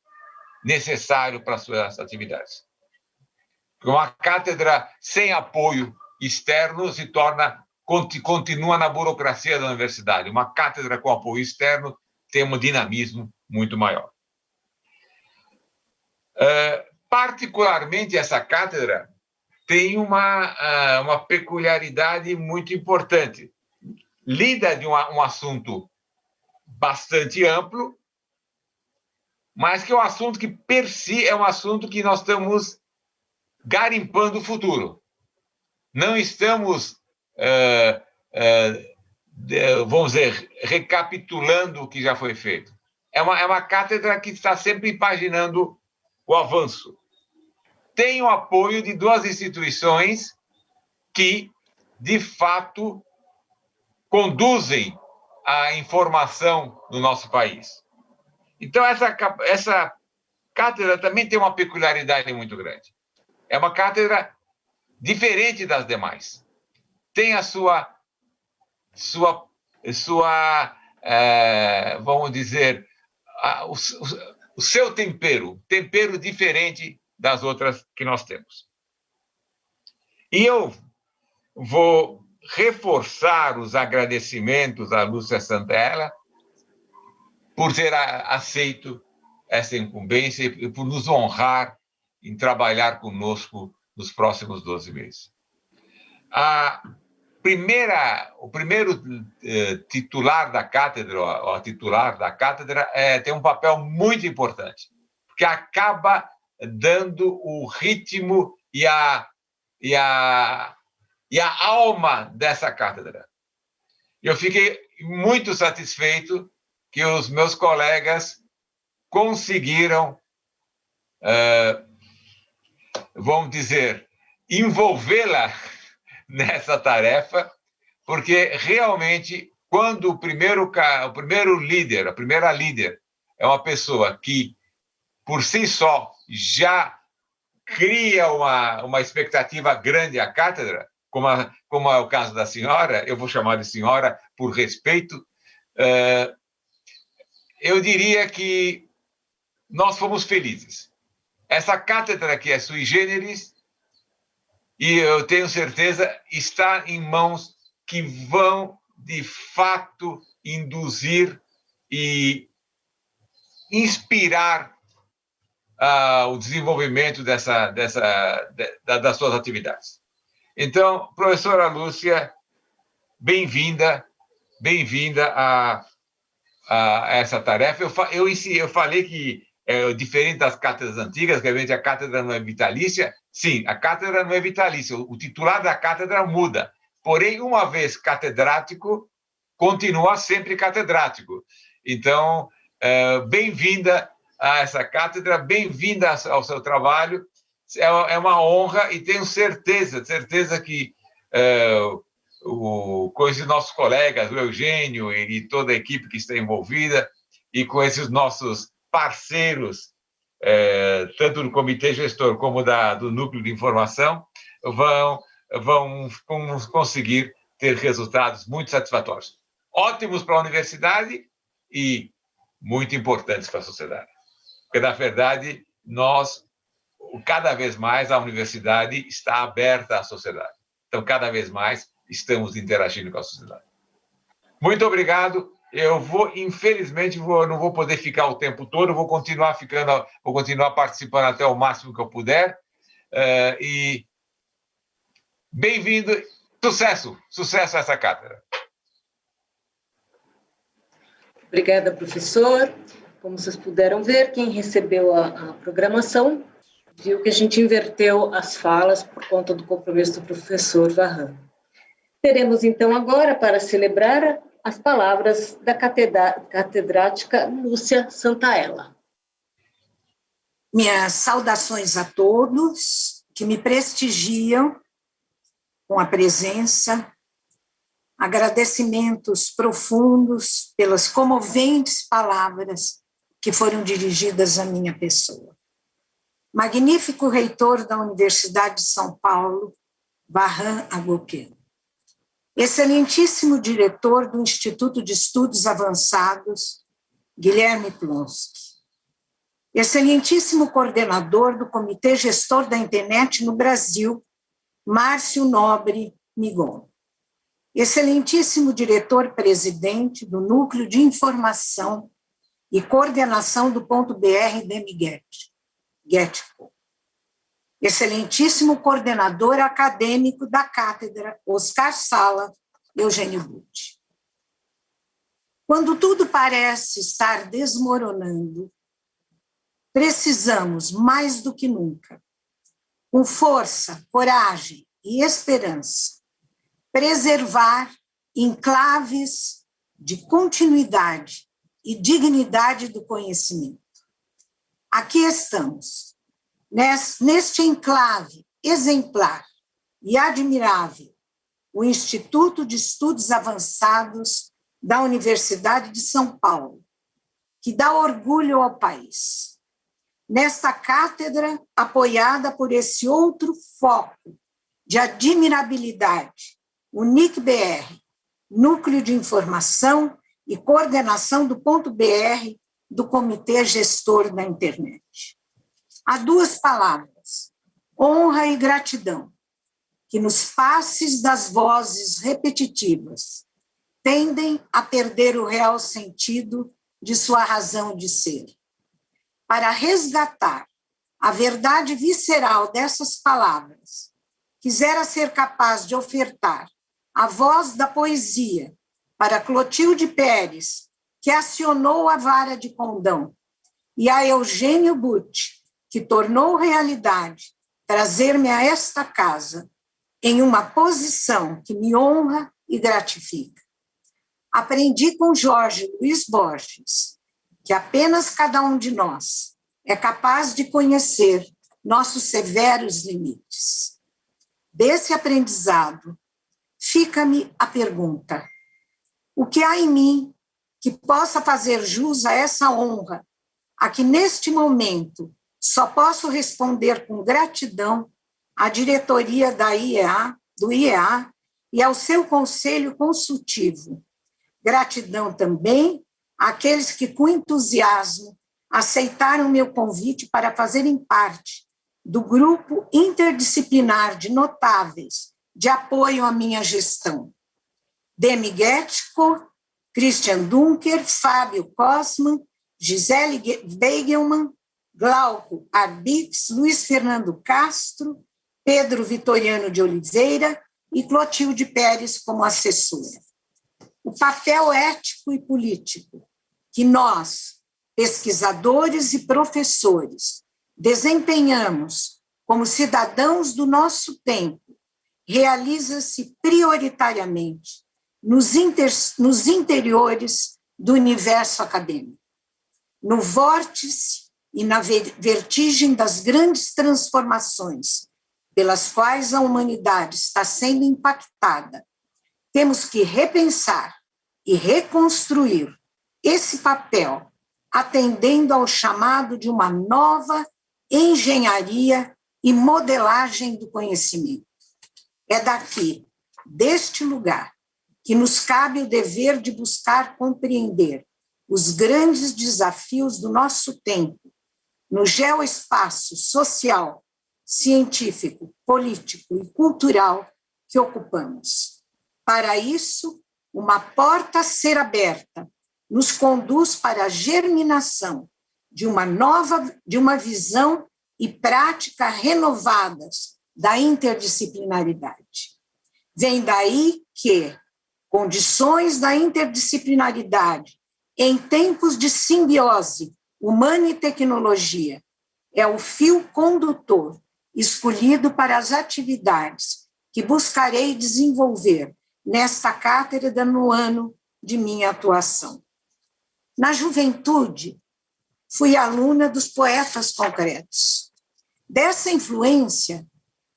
necessário para as suas atividades. Uma cátedra sem apoio externo continua na burocracia da universidade. Uma cátedra com apoio externo tem um dinamismo muito maior. Particularmente, essa cátedra tem uma peculiaridade muito importante. Lida de um assunto bastante amplo, mas que é um assunto que, per si, é um assunto que nós estamos garimpando o futuro. Não estamos, vamos dizer, recapitulando o que já foi feito. É uma cátedra que está sempre imaginando o avanço. Tem o apoio de duas instituições que, de fato, conduzem a informação no nosso país. Então, essa cátedra também tem uma peculiaridade muito grande. É uma cátedra diferente das demais. Tem a sua vamos dizer, o seu tempero diferente das outras que nós temos. E eu vou reforçar os agradecimentos à Lúcia Santaella por ter aceito essa incumbência e por nos honrar em trabalhar conosco nos próximos 12 meses. O primeiro titular da cátedra, ou a titular da cátedra, tem um papel muito importante, porque acaba dando o ritmo e a alma dessa cátedra. Eu fiquei muito satisfeito que os meus colegas conseguiram, vamos dizer, envolvê-la nessa tarefa, porque realmente, quando o primeiro líder, a primeira líder, é uma pessoa que, por si só, já cria uma expectativa grande à cátedra, como é o caso da senhora, eu vou chamar de senhora por respeito, eu diria que nós fomos felizes. Essa cátedra que é sui generis, e eu tenho certeza, está em mãos que vão, de fato, induzir e inspirar o desenvolvimento das suas atividades. Então, professora Lúcia, bem-vinda a essa tarefa. Eu falei que diferente das cátedras antigas, que a cátedra não é vitalícia. Sim, a cátedra não é vitalícia. O titular da cátedra muda. Porém, uma vez catedrático, continua sempre catedrático. Então, bem-vinda a essa cátedra, bem-vinda ao seu trabalho. É uma honra e tenho certeza que com esses nossos colegas, o Eugênio e toda a equipe que está envolvida, e com esses nossos parceiros, tanto do Comitê Gestor como do Núcleo de Informação, vão conseguir ter resultados muito satisfatórios. Ótimos para a universidade e muito importantes para a sociedade. Porque, na verdade, cada vez mais a universidade está aberta à sociedade. Então, cada vez mais estamos interagindo com a sociedade. Muito obrigado. Eu infelizmente, não vou poder ficar o tempo todo, vou continuar participando até o máximo que eu puder. E bem-vindo, sucesso a essa cátedra. Obrigada, professor. Como vocês puderam ver, quem recebeu a programação viu que a gente inverteu as falas por conta do compromisso do professor Varran. Teremos, então, agora, para celebrar, as palavras da catedrática Lúcia Santaella. Minhas saudações a todos que me prestigiam com a presença, agradecimentos profundos pelas comoventes palavras que foram dirigidas à minha pessoa. Magnífico reitor da Universidade de São Paulo, Varran Agopian. Excelentíssimo diretor do Instituto de Estudos Avançados, Guilherme Plonsky. Excelentíssimo coordenador do Comitê Gestor da Internet no Brasil, Márcio Nobre Migon. Excelentíssimo diretor-presidente do Núcleo de Informação e Coordenação do .br Getco. Excelentíssimo coordenador acadêmico da Cátedra Oscar Sala Eugênio Butti. Quando tudo parece estar desmoronando, precisamos, mais do que nunca, com força, coragem e esperança, preservar enclaves de continuidade e dignidade do conhecimento. Aqui estamos, neste enclave exemplar e admirável, o Instituto de Estudos Avançados da Universidade de São Paulo, que dá orgulho ao país. Nesta cátedra, apoiada por esse outro foco de admirabilidade, o NIC-BR, Núcleo de Informação e Coordenação do .br do Comitê Gestor da Internet. Há duas palavras, honra e gratidão, que nos passes das vozes repetitivas tendem a perder o real sentido de sua razão de ser. Para resgatar a verdade visceral dessas palavras, quisera ser capaz de ofertar a voz da poesia para Clotilde Pérez, que acionou a vara de condão, e a Eugênio Butti, que tornou realidade trazer-me a esta casa em uma posição que me honra e gratifica. Aprendi com Jorge Luiz Borges que apenas cada um de nós é capaz de conhecer nossos severos limites. Desse aprendizado, fica-me a pergunta: o que há em mim que possa fazer jus a essa honra, a que neste momento só posso responder com gratidão à diretoria do IEA e ao seu conselho consultivo. Gratidão também àqueles que, com entusiasmo, aceitaram meu convite para fazerem parte do grupo interdisciplinar de notáveis de apoio à minha gestão. Demi Getco, Christian Dunker, Fábio Kosman, Gisele Beigelman, Glauco Arbix, Luiz Fernando Castro, Pedro Vitoriano de Oliveira e Clotilde Pérez como assessora. O papel ético e político que nós, pesquisadores e professores, desempenhamos como cidadãos do nosso tempo, realiza-se prioritariamente nos interiores do universo acadêmico, no vórtice e na vertigem das grandes transformações pelas quais a humanidade está sendo impactada. Temos que repensar e reconstruir esse papel, atendendo ao chamado de uma nova engenharia e modelagem do conhecimento. É daqui, deste lugar, que nos cabe o dever de buscar compreender os grandes desafios do nosso tempo, no geoespaço social, científico, político e cultural que ocupamos. Para isso, uma porta a ser aberta nos conduz para a germinação de uma visão e prática renovadas da interdisciplinaridade. Vem daí que condições da interdisciplinaridade em tempos de simbiose humana e tecnologia é o fio condutor escolhido para as atividades que buscarei desenvolver nesta cátedra no ano de minha atuação. Na juventude, fui aluna dos poetas concretos. Dessa influência,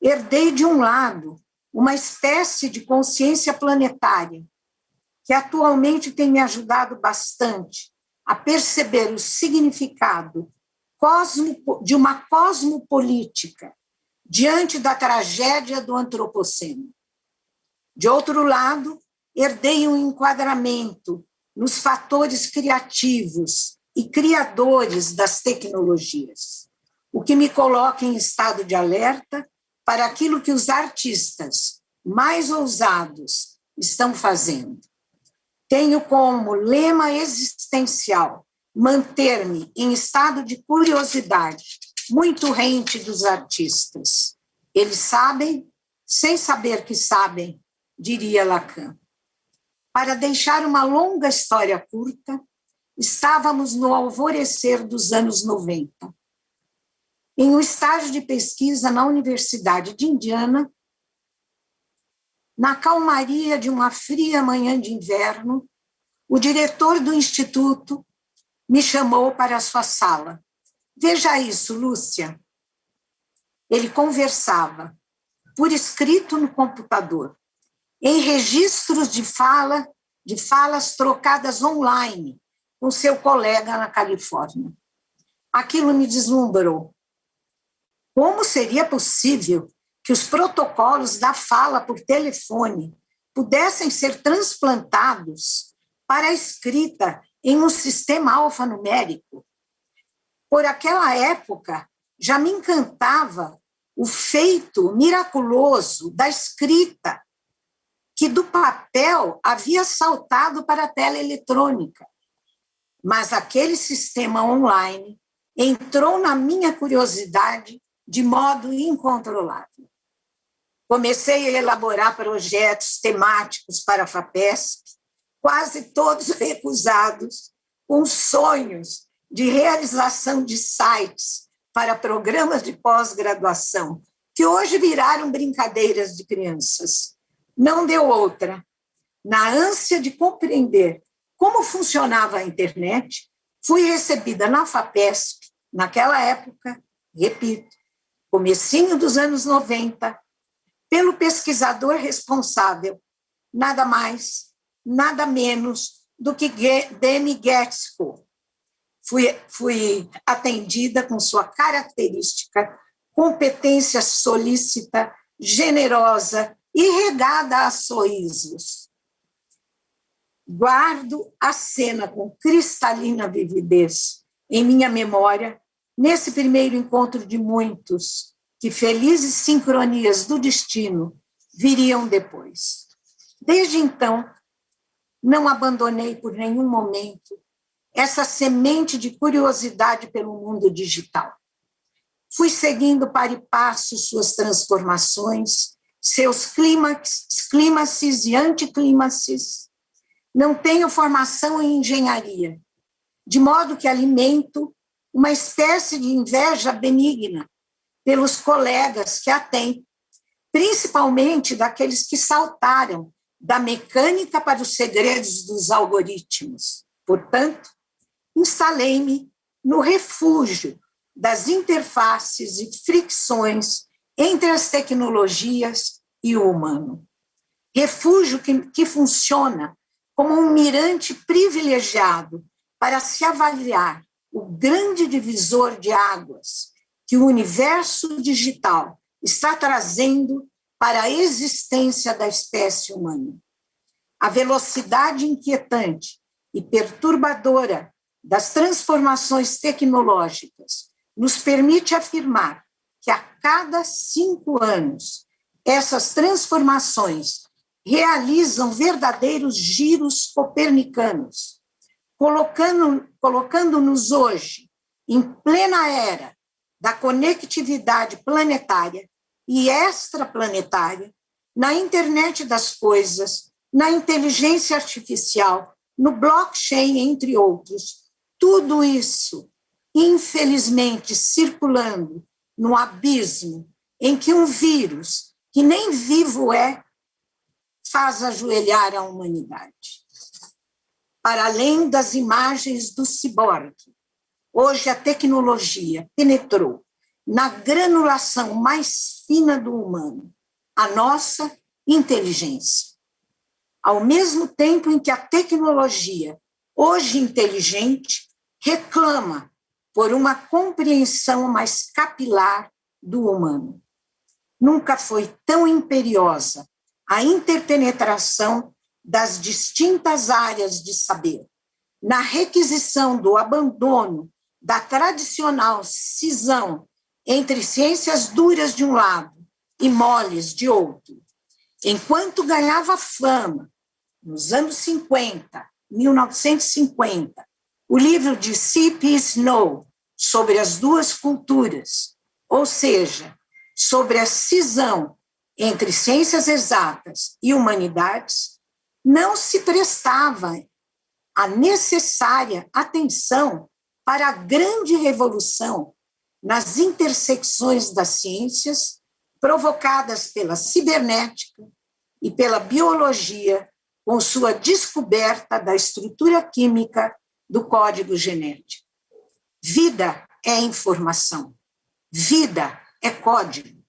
herdei de um lado uma espécie de consciência planetária, que atualmente tem me ajudado bastante a perceber o significado de uma cosmopolítica diante da tragédia do antropoceno. De outro lado, herdei um enquadramento nos fatores criativos e criadores das tecnologias, o que me coloca em estado de alerta para aquilo que os artistas mais ousados estão fazendo. Tenho como lema existencial manter-me em estado de curiosidade, muito rente dos artistas. Eles sabem, sem saber que sabem, diria Lacan. Para deixar uma longa história curta, estávamos no alvorecer dos anos 90. Em um estágio de pesquisa na Universidade de Indiana, na calmaria de uma fria manhã de inverno, o diretor do instituto me chamou para a sua sala. Veja isso, Lúcia. Ele conversava, por escrito no computador, em registros de falas trocadas online com seu colega na Califórnia. Aquilo me deslumbrou. Como seria possível que os protocolos da fala por telefone pudessem ser transplantados para a escrita em um sistema alfanumérico? Por aquela época, já me encantava o feito miraculoso da escrita, que do papel havia saltado para a tela eletrônica. Mas aquele sistema online entrou na minha curiosidade de modo incontrolável. Comecei a elaborar projetos temáticos para a FAPESP, quase todos recusados, com sonhos de realização de sites para programas de pós-graduação, que hoje viraram brincadeiras de crianças. Não deu outra. Na ânsia de compreender como funcionava a internet, fui recebida na FAPESP, naquela época, repito, comecinho dos anos 90, pelo pesquisador responsável, nada mais, nada menos do que Demi Getsko. Fui atendida com sua característica competência solícita, generosa e regada a sorrisos. Guardo a cena com cristalina vividez em minha memória, nesse primeiro encontro de muitos, que felizes sincronias do destino viriam depois. Desde então, não abandonei por nenhum momento essa semente de curiosidade pelo mundo digital. Fui seguindo para e passo suas transformações, seus clímaxes e anticlímaxes. Não tenho formação em engenharia, de modo que alimento uma espécie de inveja benigna pelos colegas que a têm, principalmente daqueles que saltaram da mecânica para os segredos dos algoritmos. Portanto, instalei-me no refúgio das interfaces e fricções entre as tecnologias e o humano. Refúgio que funciona como um mirante privilegiado para se avaliar o grande divisor de águas que o universo digital está trazendo para a existência da espécie humana. A velocidade inquietante e perturbadora das transformações tecnológicas nos permite afirmar que a cada 5 anos essas transformações realizam verdadeiros giros copernicanos, colocando-nos hoje em plena era da conectividade planetária e extraplanetária, na internet das coisas, na inteligência artificial, no blockchain, entre outros. Tudo isso, infelizmente, circulando no abismo em que um vírus, que nem vivo é, faz ajoelhar a humanidade. Para além das imagens do ciborgue, hoje a tecnologia penetrou na granulação mais fina do humano, a nossa inteligência. Ao mesmo tempo em que a tecnologia, hoje inteligente, reclama por uma compreensão mais capilar do humano. Nunca foi tão imperiosa a interpenetração das distintas áreas de saber, na requisição do abandono da tradicional cisão entre ciências duras de um lado e moles de outro. Enquanto ganhava fama, nos anos 1950, o livro de C.P. Snow sobre as duas culturas, ou seja, sobre a cisão entre ciências exatas e humanidades, não se prestava a necessária atenção para a grande revolução nas intersecções das ciências provocadas pela cibernética e pela biologia, com sua descoberta da estrutura química do código genético. Vida é informação, vida é código.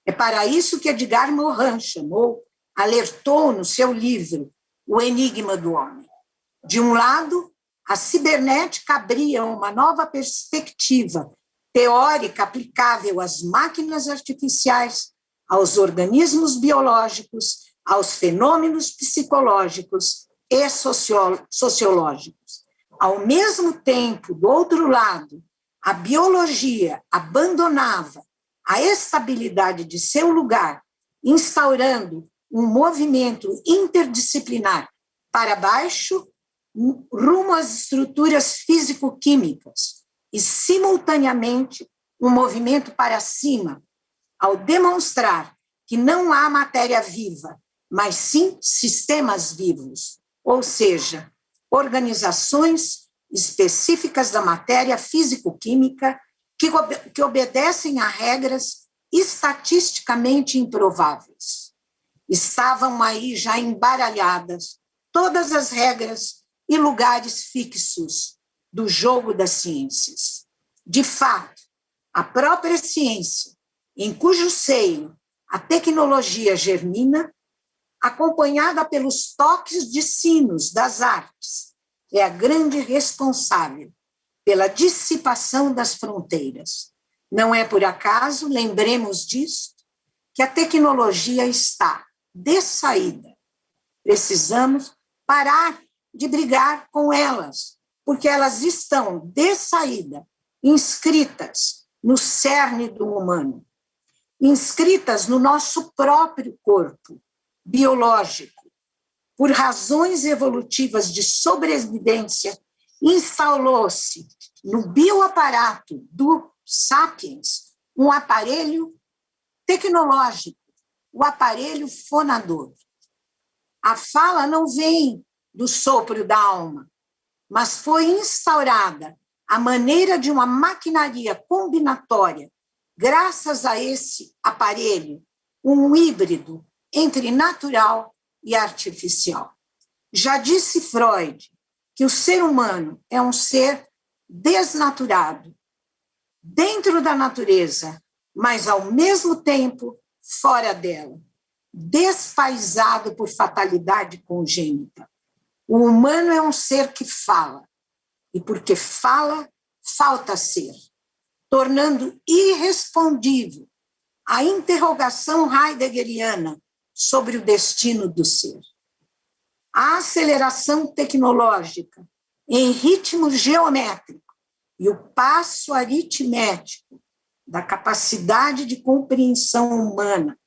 É para isso que Edgar Morin alertou no seu livro O Enigma do Homem. De um lado, a cibernética abria uma nova perspectiva teórica aplicável às máquinas artificiais, aos organismos biológicos, aos fenômenos psicológicos e sociológicos. Ao mesmo tempo, do outro lado, a biologia abandonava a estabilidade de seu lugar, instaurando um movimento interdisciplinar para baixo, rumo às estruturas físico-químicas, e, simultaneamente, um movimento para cima, ao demonstrar que não há matéria viva, mas sim sistemas vivos, ou seja, organizações específicas da matéria físico-química que obedecem a regras estatisticamente improváveis. Estavam aí já embaralhadas todas as regras e lugares fixos do jogo das ciências. De fato, a própria ciência, em cujo seio a tecnologia germina, acompanhada pelos toques de sinos das artes, é a grande responsável pela dissipação das fronteiras. Não é por acaso, lembremos disso, que a tecnologia está de saída. Precisamos parar de brigar com elas, porque elas estão de saída, inscritas no cerne do humano, inscritas no nosso próprio corpo biológico. Por razões evolutivas de sobrevivência, instalou-se no bioaparato do Sapiens um aparelho tecnológico, o aparelho fonador. A fala não vem do sopro da alma, mas foi instaurada a maneira de uma maquinaria combinatória, graças a esse aparelho, um híbrido entre natural e artificial. Já disse Freud que o ser humano é um ser desnaturado, dentro da natureza, mas ao mesmo tempo fora dela, despaisado por fatalidade congênita. O humano é um ser que fala, e porque fala, falta ser, tornando irrespondível a interrogação heideggeriana sobre o destino do ser. A aceleração tecnológica em ritmo geométrico e o passo aritmético da capacidade de compreensão humana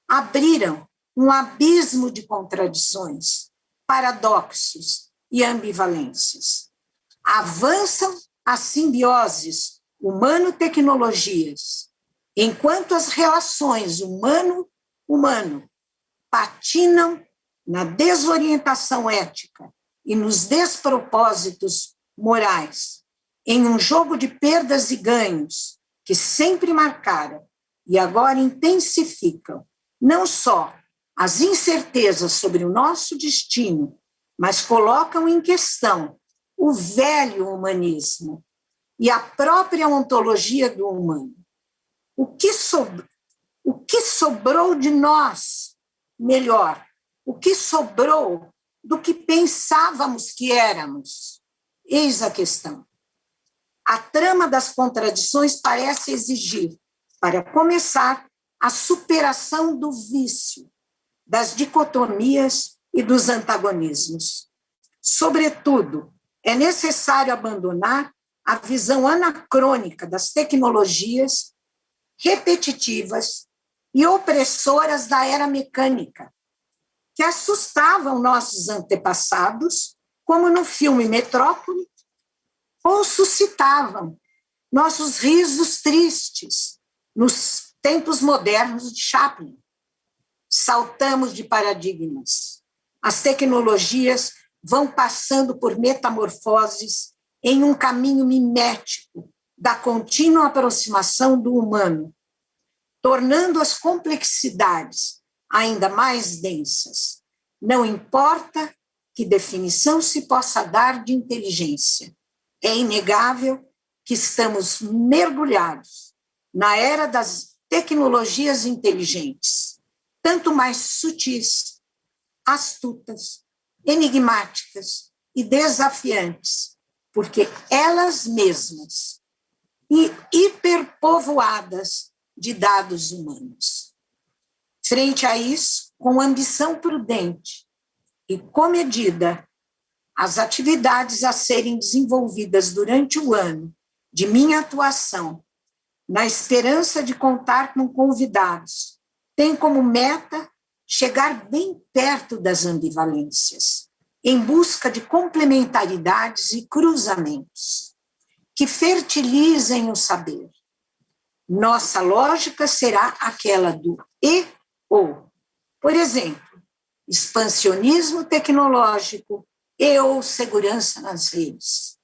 abriram um abismo de contradições, paradoxos e ambivalências. Avançam as simbioses humano-tecnologias, enquanto as relações humano-humano patinam na desorientação ética e nos despropósitos morais, em um jogo de perdas e ganhos que sempre marcaram e agora intensificam não só as incertezas sobre o nosso destino, mas colocam em questão o velho humanismo e a própria ontologia do humano. O que sobrou de nós, melhor, o que sobrou do que pensávamos que éramos? Eis a questão. A trama das contradições parece exigir, para começar, a superação do vício, das dicotomias e dos antagonismos. Sobretudo, é necessário abandonar a visão anacrônica das tecnologias repetitivas e opressoras da era mecânica, que assustavam nossos antepassados, como no filme Metrópole, ou suscitavam nossos risos tristes nos tempos modernos de Chaplin. Saltamos de paradigmas. As tecnologias vão passando por metamorfoses em um caminho mimético da contínua aproximação do humano, tornando as complexidades ainda mais densas. Não importa que definição se possa dar de inteligência, é inegável que estamos mergulhados na era das tecnologias inteligentes, tanto mais sutis, astutas, enigmáticas e desafiantes, porque elas mesmas e hiperpovoadas de dados humanos. Frente a isso, com ambição prudente e comedida, as atividades a serem desenvolvidas durante o ano de minha atuação, na esperança de contar com convidados, têm como meta chegar bem perto das ambivalências, em busca de complementaridades e cruzamentos que fertilizem o saber. Nossa lógica será aquela do e/ou. Por exemplo, expansionismo tecnológico e/ou segurança nas redes.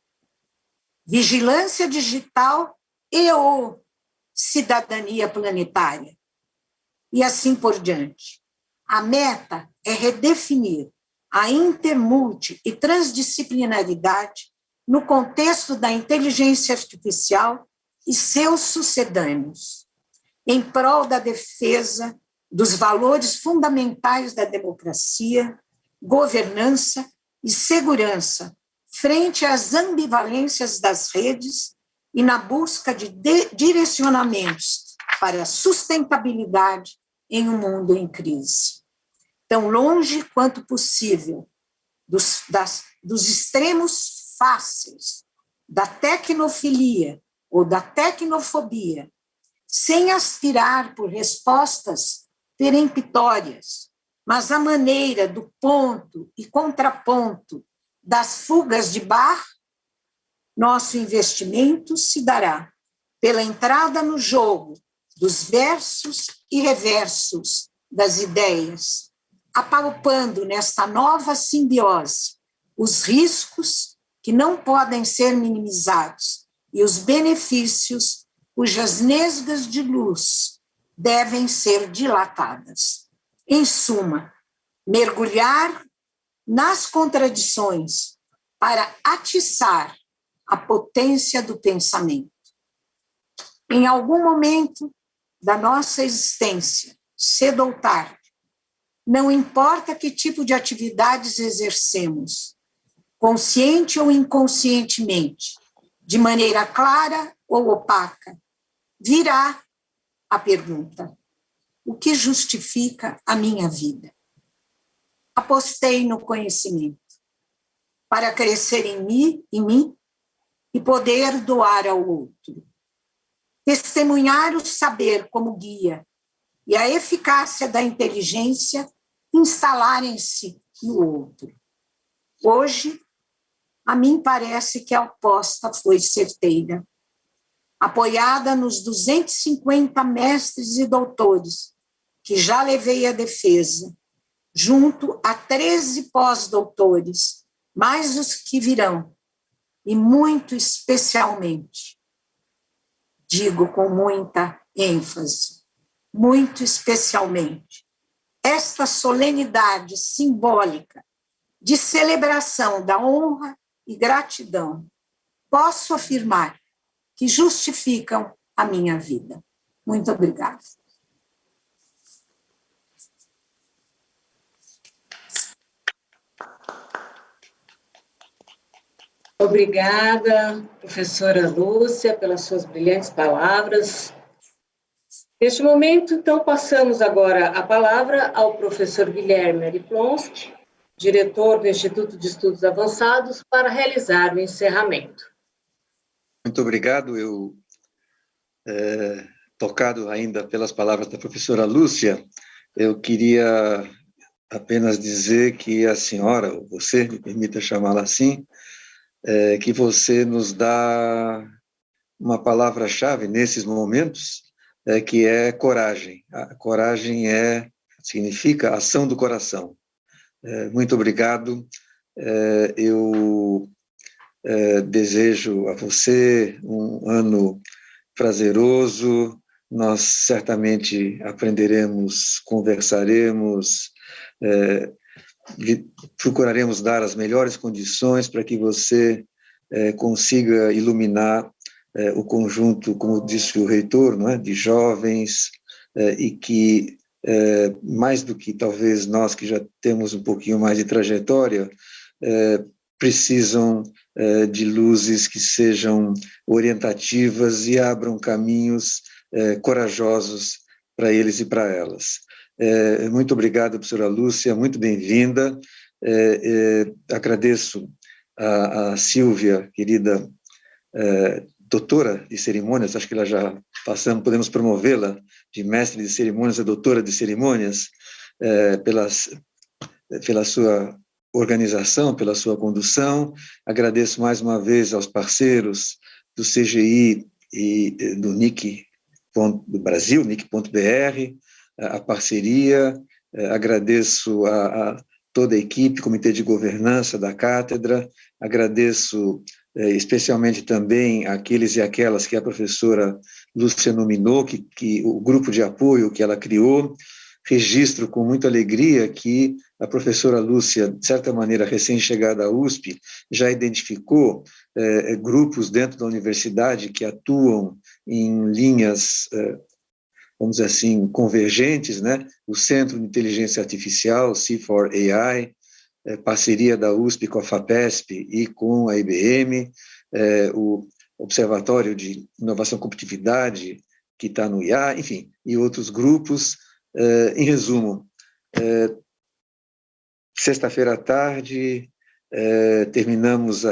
Vigilância digital e/ou cidadania planetária. E assim por diante. A meta é redefinir a intermulti e transdisciplinaridade no contexto da inteligência artificial e seus sucedâneos, em prol da defesa dos valores fundamentais da democracia, governança e segurança frente às ambivalências das redes e na busca de direcionamentos para a sustentabilidade em um mundo em crise. Tão longe quanto possível dos extremos fáceis da tecnofilia ou da tecnofobia, sem aspirar por respostas peremptórias, mas à maneira do ponto e contraponto das fugas de bar, nosso investimento se dará pela entrada no jogo dos versos e reversos das ideias, apalpando nesta nova simbiose os riscos que não podem ser minimizados e os benefícios cujas nesgas de luz devem ser dilatadas. Em suma, mergulhar nas contradições para atiçar a potência do pensamento. Em algum momento da nossa existência, cedo ou tarde, não importa que tipo de atividades exercemos, consciente ou inconscientemente, de maneira clara ou opaca, virá a pergunta: o que justifica a minha vida? Apostei no conhecimento para crescer em mim, e poder doar ao outro. Testemunhar o saber como guia e a eficácia da inteligência instalarem-se no outro. Hoje, a mim parece que a aposta foi certeira. Apoiada nos 250 mestres e doutores que já levei à defesa, junto a 13 pós-doutores, mais os que virão, e muito especialmente, digo com muita ênfase, muito especialmente, esta solenidade simbólica de celebração da honra e gratidão, posso afirmar que justificam a minha vida. Muito obrigada. Obrigada, professora Lúcia, pelas suas brilhantes palavras. Neste momento, então, passamos agora a palavra ao professor Guilherme Ariplonski, diretor do Instituto de Estudos Avançados, para realizar o encerramento. Muito obrigado. Eu, tocado ainda pelas palavras da professora Lúcia, eu queria apenas dizer que a senhora, ou você, me permita chamá-la assim, que você nos dá uma palavra-chave nesses momentos, que é coragem. A coragem significa ação do coração. Muito obrigado. Eu desejo a você um ano prazeroso. Nós certamente aprenderemos, conversaremos, procuraremos dar as melhores condições para que você consiga iluminar o conjunto, como disse o reitor, não é, de jovens, e que, mais do que talvez nós que já temos um pouquinho mais de trajetória, precisam de luzes que sejam orientativas e abram caminhos corajosos para eles e para elas. Muito obrigado, professora Lúcia, muito bem-vinda. Agradeço a Silvia, querida doutora de cerimônias, acho que ela já passamos, podemos promovê-la de mestre de cerimônias a doutora de cerimônias, pela sua organização, pela sua condução. Agradeço mais uma vez aos parceiros do CGI e do NIC do Brasil, NIC.br, a parceria. Agradeço a toda a equipe, comitê de governança da cátedra. Agradeço especialmente também aqueles e aquelas que a professora Lúcia nominou, que o grupo de apoio que ela criou. Registro com muita alegria que a professora Lúcia, de certa maneira, recém-chegada à USP, já identificou grupos dentro da universidade que atuam em linhas, vamos dizer assim, convergentes, né? O Centro de Inteligência Artificial, C4AI, parceria da USP com a FAPESP e com a IBM, o Observatório de Inovação e Competitividade, que está no IA, enfim, e outros grupos. Em resumo, sexta-feira à tarde, terminamos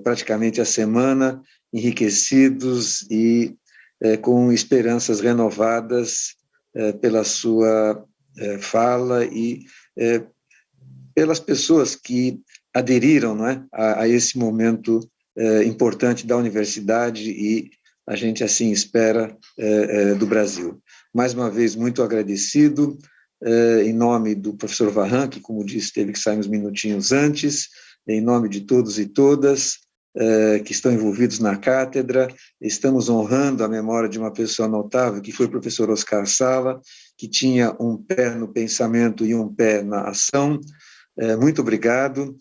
praticamente a semana enriquecidos e com esperanças renovadas pela sua fala e pelas pessoas que aderiram, não é, a esse momento importante da universidade e a gente assim espera do Brasil. Mais uma vez, muito agradecido, em nome do professor Varran, que, como disse, teve que sair uns minutinhos antes, em nome de todos e todas que estão envolvidos na cátedra. Estamos honrando a memória de uma pessoa notável, que foi o professor Oscar Sala, que tinha um pé no pensamento e um pé na ação. Muito obrigado.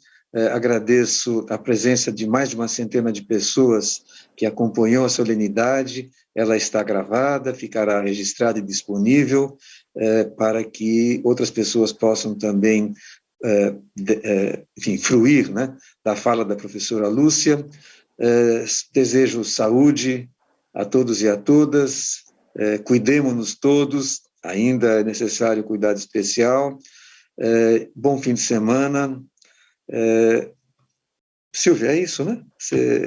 Agradeço a presença de mais de uma centena de pessoas que acompanhou a solenidade. Ela está gravada, ficará registrada e disponível para que outras pessoas possam também, enfim, fruir, né, da fala da professora Lúcia. Desejo saúde a todos e a todas, cuidemo-nos todos, ainda é necessário cuidado especial. Bom fim de semana. Silvia, é isso, né?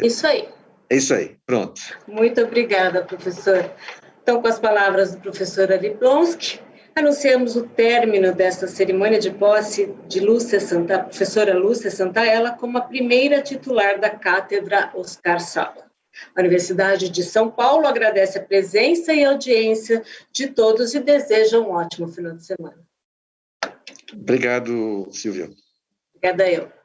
Isso aí. É isso aí, pronto. Muito obrigada, professor. Então, com as palavras do professor Aliblonski, anunciamos o término desta cerimônia de posse de professora Lúcia Santaella como a primeira titular da Cátedra Oscar Sala. A Universidade de São Paulo agradece a presença e audiência de todos e deseja um ótimo final de semana. Obrigado, Silvia. Obrigada eu.